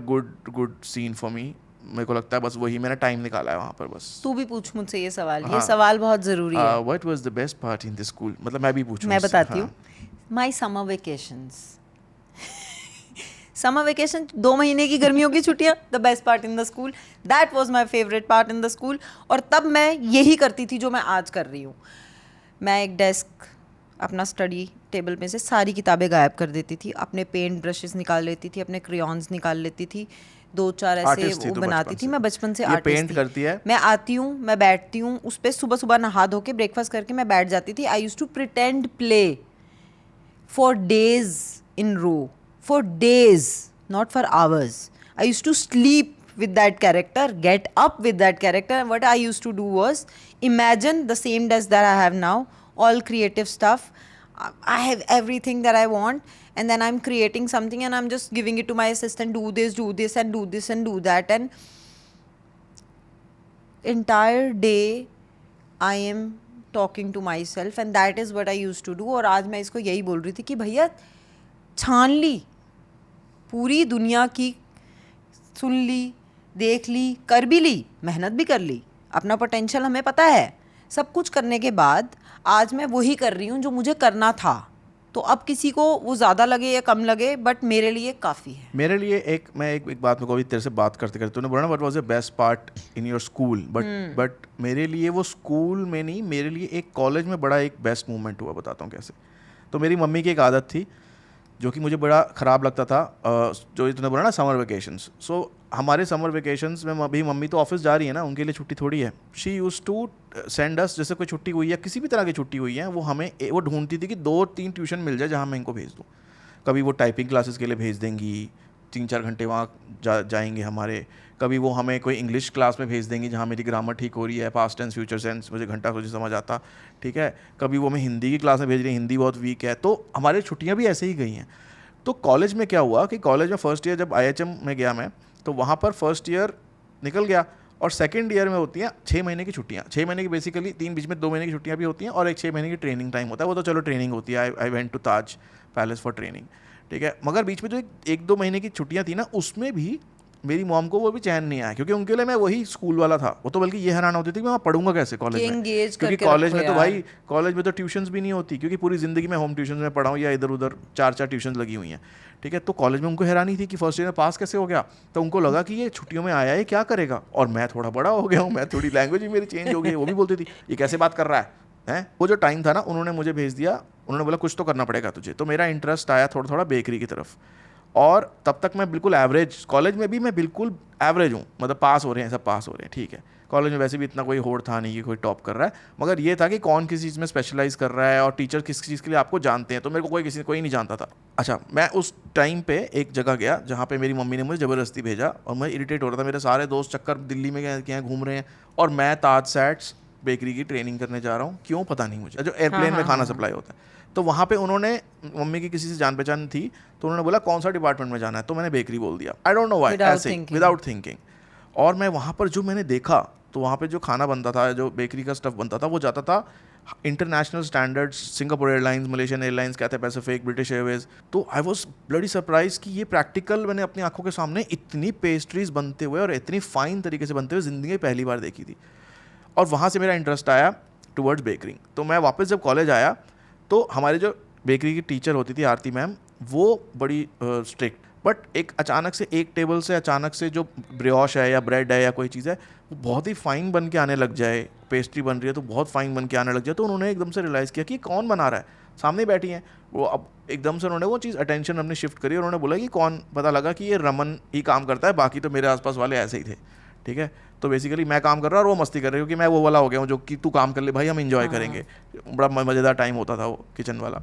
good scene for me. मेरे को लगता है बस वही मैंने टाइम निकाला है वहाँ पर बस। तू भी पूछ मुझसे ये सवाल, हाँ। ये सवाल बहुत ज़रूरी है। What was the best part in the school, मतलब मैं भी पूछूं मैं इससे, बताती हाँ। हूँ। माई समर वेकेशंस, समर वेकेशन 2 महीने की गर्मियों की छुट्टियाँ, the best part in the school, that was my favourite part in the school. और तब मैं यही करती थी जो मैं आज कर रही हूँ। मैं एक डेस्क, अपना स्टडी टेबल में से सारी किताबें गायब कर देती थी, अपने पेंट ब्रशेस निकाल लेती थी, अपने क्रेयॉन्स निकाल लेती थी, 2-4 ऐसे Artist थी वो तो बनाती बचपन थी। से। मैं बचपन से ये आर्टिस्ट पेंट थी। करती है। मैं आती हूँ, मैं बैठती हूँ उस पर, सुबह सुबह नहा धो के ब्रेकफास्ट करके मैं बैठ जाती थी। I use to pretend play for days in row, for days, not for hours. I used to sleep with that character, get up with that character, and what I used to do was imagine the same desk that I have now, all creative stuff. I have everything that I want, and then I'm creating something and I'm just giving it to my assistant, do this and do this and do that, and entire day I am talking to myself, and that is what I use to do. और आज मैं इसको यही बोल रही थी कि भैया छान ली, पूरी दुनिया की सुन ली, देख ली, कर भी ली, मेहनत भी कर ली, अपना पोटेंशियल हमें पता है। सब कुछ करने के बाद आज मैं वही कर रही हूँ जो मुझे करना था। तो अब किसी को वो ज़्यादा लगे या कम लगे, बट मेरे लिए काफ़ी है। मेरे लिए एक बात, मैं को अभी तेरे से बात करते करते तूने बोला ना what was the best part in your school, but मेरे लिए वो स्कूल में नहीं, मेरे लिए एक कॉलेज में बड़ा एक बेस्ट मोमेंट हुआ। बताता हूँ कैसे। तो मेरी मम्मी की एक आदत थी जो कि मुझे बड़ा ख़राब लगता था, जो तूने बोला ना समर वेकेशंस। सो हमारे समर वेकेशंस में अभी मम्मी तो ऑफिस जा रही है ना, उनके लिए छुट्टी थोड़ी है। She use to send us, जैसे कोई छुट्टी हुई है, किसी भी तरह की छुट्टी हुई है, वो हमें वो ढूंढती थी कि 2-3 ट्यूशन मिल जाए जहाँ मैं इनको भेज दूँ। कभी वो टाइपिंग क्लासेस के लिए भेज देंगी, 3-4 घंटे वहाँ जाएंगे हमारे। कभी वो हमें कोई इंग्लिश क्लास में भेज देंगी जहाँ मेरी ग्रामर ठीक हो रही है, पास्ट टेंस फ्यूचर टेंस मुझे घंटा सोचे समझ आता, ठीक है। कभी वो हमें हिंदी की क्लास में भेज रही है, हिंदी बहुत वीक है। तो हमारी छुट्टियाँ भी ऐसे ही गई हैं। तो कॉलेज में क्या हुआ कि कॉलेज में फर्स्ट ईयर जब IHM में गया मैं, तो वहाँ पर फर्स्ट ईयर निकल गया, और सेकंड ईयर में होती हैं 6 महीने की छुट्टियाँ। 6 महीने की बेसिकली 3 बीच में 2 महीने की छुट्टियाँ भी होती हैं, और एक 6 महीने की ट्रेनिंग टाइम होता है। वो तो चलो ट्रेनिंग होती है, I went to Taj palace for training, ठीक है। मगर बीच में जो 1-2 महीने की छुट्टियाँ थी ना, उसमें भी मेरी मॉम को वो भी चैन नहीं आया, क्योंकि उनके लिए मैं वही स्कूल वाला था। वो तो बल्कि ये हैरान होती थी कि मैं पढ़ूंगा कैसे कॉलेज में, क्योंकि कॉलेज में तो भाई कॉलेज में तो ट्यूशंस भी नहीं होती, क्योंकि पूरी ज़िंदगी में होम ट्यूशन में पढ़ा हूँ या इधर उधर 4-4 ट्यूशन लगी हुई हैं, ठीक है। तो कॉलेज में उनको हैरानी थी कि फर्स्ट ईयर में पास कैसे हो गया। तो उनको लगा कि ये छुट्टियों में आया है, क्या करेगा। और मैं थोड़ा बड़ा हो गया हूँ, मैं थोड़ी लैंग्वेज भी मेरी चेंज हो गई। वो भी बोलती थी ये कैसे बात कर रहा है। वो जो टाइम था ना, उन्होंने मुझे भेज दिया, उन्होंने बोला कुछ तो करना पड़ेगा तुझे। तो मेरा इंटरेस्ट आया थोड़ा थोड़ा बेकरी की तरफ, और तब तक मैं बिल्कुल एवरेज, कॉलेज में भी मैं बिल्कुल एवरेज हूँ, मतलब पास हो रहे हैं, सब पास हो रहे हैं, ठीक है। कॉलेज में वैसे भी इतना कोई होड़ था नहीं कि कोई टॉप कर रहा है, मगर ये था कि कौन किस चीज़ में स्पेशलाइज कर रहा है और टीचर किस चीज़ के लिए आपको जानते हैं। तो मेरे को कोई नहीं जानता था। अच्छा, मैं उस टाइम पे एक जगह गया जहाँ पे मेरी मम्मी ने मुझे ज़बरदस्ती भेजा, और मैं इरिटेट हो रहा था। मेरे सारे दोस्त चक्कर दिल्ली में क्या घूम रहे हैं, और मैं ताज सैट्स बेकरी की ट्रेनिंग करने जा रहा हूँ। क्यों पता नहीं मुझे, जो एयरप्लेन में खाना सप्लाई होता है। तो वहाँ पे उन्होंने, मम्मी की किसी से जान पहचान थी, तो उन्होंने बोला कौन सा डिपार्टमेंट में जाना है, तो मैंने बेकरी बोल दिया। आई डोंट नो व्हाई, ऐसे विदाउट थिंकिंग। और मैं वहाँ पर जो मैंने देखा, तो वहाँ पे जो खाना बनता था, जो बेकरी का स्टफ बनता था, वो जाता था international standards, Singapore airlines, Malaysian airlines, Cathay Pacific, British Airways. तो आई वॉज ब्लडी सरप्राइज कि ये प्रैक्टिकल मैंने अपनी आंखों के सामने इतनी पेस्ट्रीज बनते हुए और इतनी फाइन तरीके से बनते हुए ज़िंदगी में पहली बार देखी थी। और वहाँ से मेरा इंटरेस्ट आया टुवर्ड्स बेकरिंग। तो मैं वापस जब कॉलेज आया, तो हमारे जो बेकरी की टीचर होती थी आरती मैम, वो बड़ी स्ट्रिक्ट, बट एक अचानक से एक टेबल से अचानक से जो ब्रियोश है या ब्रेड है या कोई चीज़ है, वो बहुत ही फाइन बन के आने लग जाए, पेस्ट्री बन रही है तो बहुत फाइन बन के आने लग जाए। तो उन्होंने एकदम से रियलाइज़ किया कि कौन बना रहा है, सामने बैठी हैं वो। अब एकदम से उन्होंने वो चीज़ अटेंशन अपनी शिफ्ट करी, और उन्होंने बोला कि कौन, पता लगा कि ये रमन ही काम करता है, बाकी तो मेरे आसपास वाले ऐसे ही थे, ठीक है। तो बेसिकली मैं काम कर रहा हूँ और वो मस्ती कर रही है, क्योंकि मैं वो वाला हो गया हूँ जो कि तू काम कर ले भाई, हम इंजॉय करेंगे। बड़ा मज़ेदार टाइम होता था वो किचन वाला।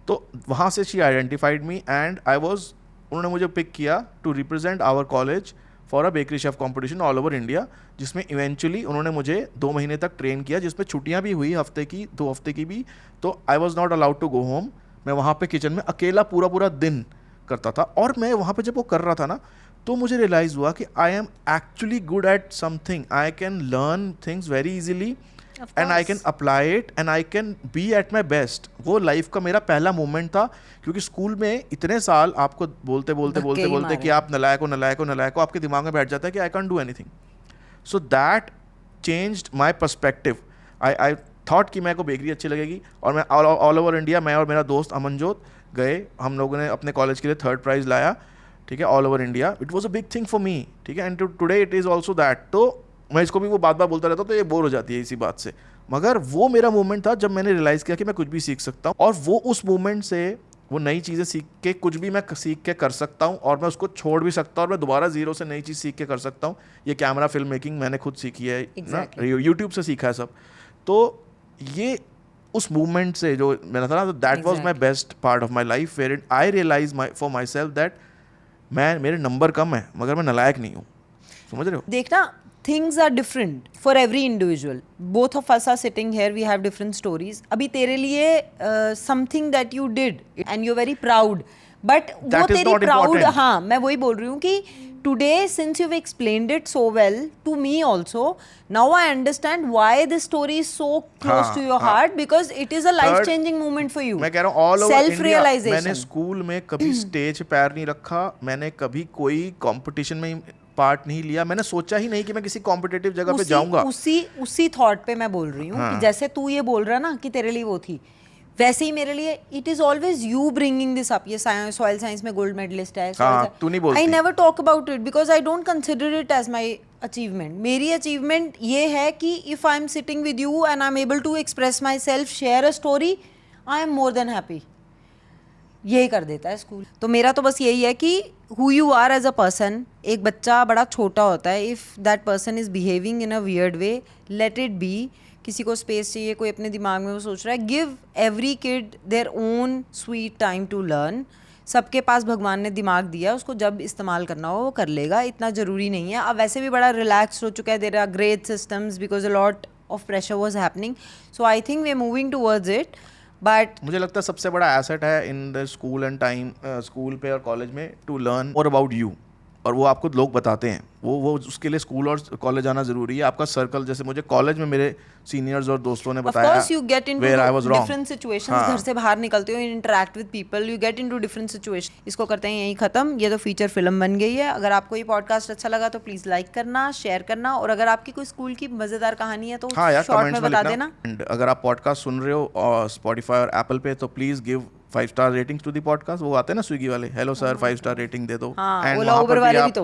तो वहाँ से शी आइडेंटिफाइड मी एंड उन्होंने मुझे पिक किया to represent our college for a bakery chef competition all over India, जिसमें इवेंचुअली उन्होंने मुझे 2 महीने तक ट्रेन किया, जिसमें छुट्टियाँ भी हुई हफ्ते की, 2 हफ्ते की भी। तो I was not allowed to go home. मैं वहाँ पे किचन में अकेला पूरा दिन करता था। और मैं वहाँ पे जब वो कर रहा था ना, तो मुझे रियलाइज़ हुआ कि I am actually good at something, I can learn things very easily and I can apply it and I can be at my best. वो लाइफ का मेरा पहला मोमेंट था, क्योंकि स्कूल में इतने साल आपको बोलते कि आप नलायक हो, आपके दिमाग में बैठ जाता है कि I can do anything. So that changed my perspective. I thought कि मेरे को बेकरी अच्छी लगेगी, और मैं ऑल ओवर इंडिया, मैं और मेरा दोस्त अमनजोत गए, हम लोगों ने अपने कॉलेज के लिए 3rd प्राइज़ लाया, ठीक है, all over India. It was a big thing for me, ठीक है, and today it is also that. तो मैं इसको भी वो बात बोलता रहता हूँ, तो ये बोर हो जाती है इसी बात से। मगर वो मेरा मोमेंट था जब मैंने रियलाइज़ किया कि मैं कुछ भी सीख सकता हूँ, और वो उस मोमेंट से वो नई चीज़ें सीख के कुछ भी मैं सीख के कर सकता हूँ, और मैं उसको छोड़ भी सकता हूँ, और मैं दोबारा ज़ीरो से नई चीज़ सीख के कर सकता हूँ। ये कैमरा फिल्म मेकिंग मैंने खुद सीखी है ना, यूट्यूब से सीखा है सब। तो ये उस मूवमेंट से जो मैंने था ना, that was my best part of my life, where I realise for myself that मेरे नंबर कम है मगर मैं नालायक नहीं हूँ। समझ रहे हो? देखना, things are different for every individual. Both of us are sitting here, we have different stories. अभी तेरे लिए something that you did and you're very proud, but वो That is तेरी not proud, important. हाँ मैं वही बोल रही हूँ कि today since you've explained it so well to me also, now I understand why this story is so close to your heart, because it is a life changing moment for you. मैं कह रहा हूँ all over self India, realization. मैंने स्कूल में कभी स्टेज पैर नहीं रखा, मैंने कभी कोई कंपटीशन में पार्ट नहीं लिया, मैंने सोचा ही नहीं कि मैं किसी कॉम्पिटिटिव जगह पे जाऊंगा। उसी थॉट पे मैं बोल रही हूँ कि जैसे तू ये बोल रहा ना कि तेरे लिए वो थी, वैसे ही मेरे लिए it is always you bringing this up. ये सॉइल साइंस में गोल्ड मेडलिस्ट है, तू नहीं बोलती। I never talk about it because I don't consider it as my achievement. मेरी अचीवमेंट ये है कि if I am sitting with you and I am able to express myself, share a story, I am more than happy. यही कर देता है स्कूल। तो मेरा तो बस यही है कि who you are as a person. एक बच्चा बड़ा छोटा होता है, if that person is behaving in a weird way, let it be. किसी को स्पेस चाहिए, कोई अपने दिमाग में वो सोच रहा है, give every kid their own sweet time to learn. सबके पास भगवान ने दिमाग दिया, उसको जब इस्तेमाल करना हो वो कर लेगा, इतना ज़रूरी नहीं है। अब वैसे भी बड़ा रिलैक्स हो चुका है, there are great systems because a lot of pressure was happening. So I think we are moving towards it. But मुझे लगता है सबसे बड़ा एसेट है in the school and time, school पे और कॉलेज में, to learn more about you. और वो आपको लोग बताते हैं, वो उसके लिए स्कूल और कॉलेज आना जरूरी है। आपका सर्कल, जैसे मुझे कॉलेज में मेरे सीनियर्स और दोस्तों ने बताया, of course you get into where I was wrong. different situations। घर से बाहर निकलते हो, interact with people, you get into different situations। इसको करते हैं यहीं ख़त्म। ये तो फीचर फिल्म बन गई है। अगर आपको ये पॉडकास्ट अच्छा लगा तो प्लीज़ लाइक करना, शेयर करना, और अगर आपकी कोई स्कूल की मज़ेदार कहानी है तो हाँ यार, शॉर्ट कमेंट्स में बता लिखना। देना। And अगर आप पॉडकास्ट सुन रहे हो और स्पॉटिफाई और एप्पल पे, तो please give 5 star ratings to the podcast. वो आते हैं ना स्विगी वाले, हेलो सर 5 स्टार रेटिंग दे दो। हाँ, And ओला वहाँ पर उबर वाले भी आप तो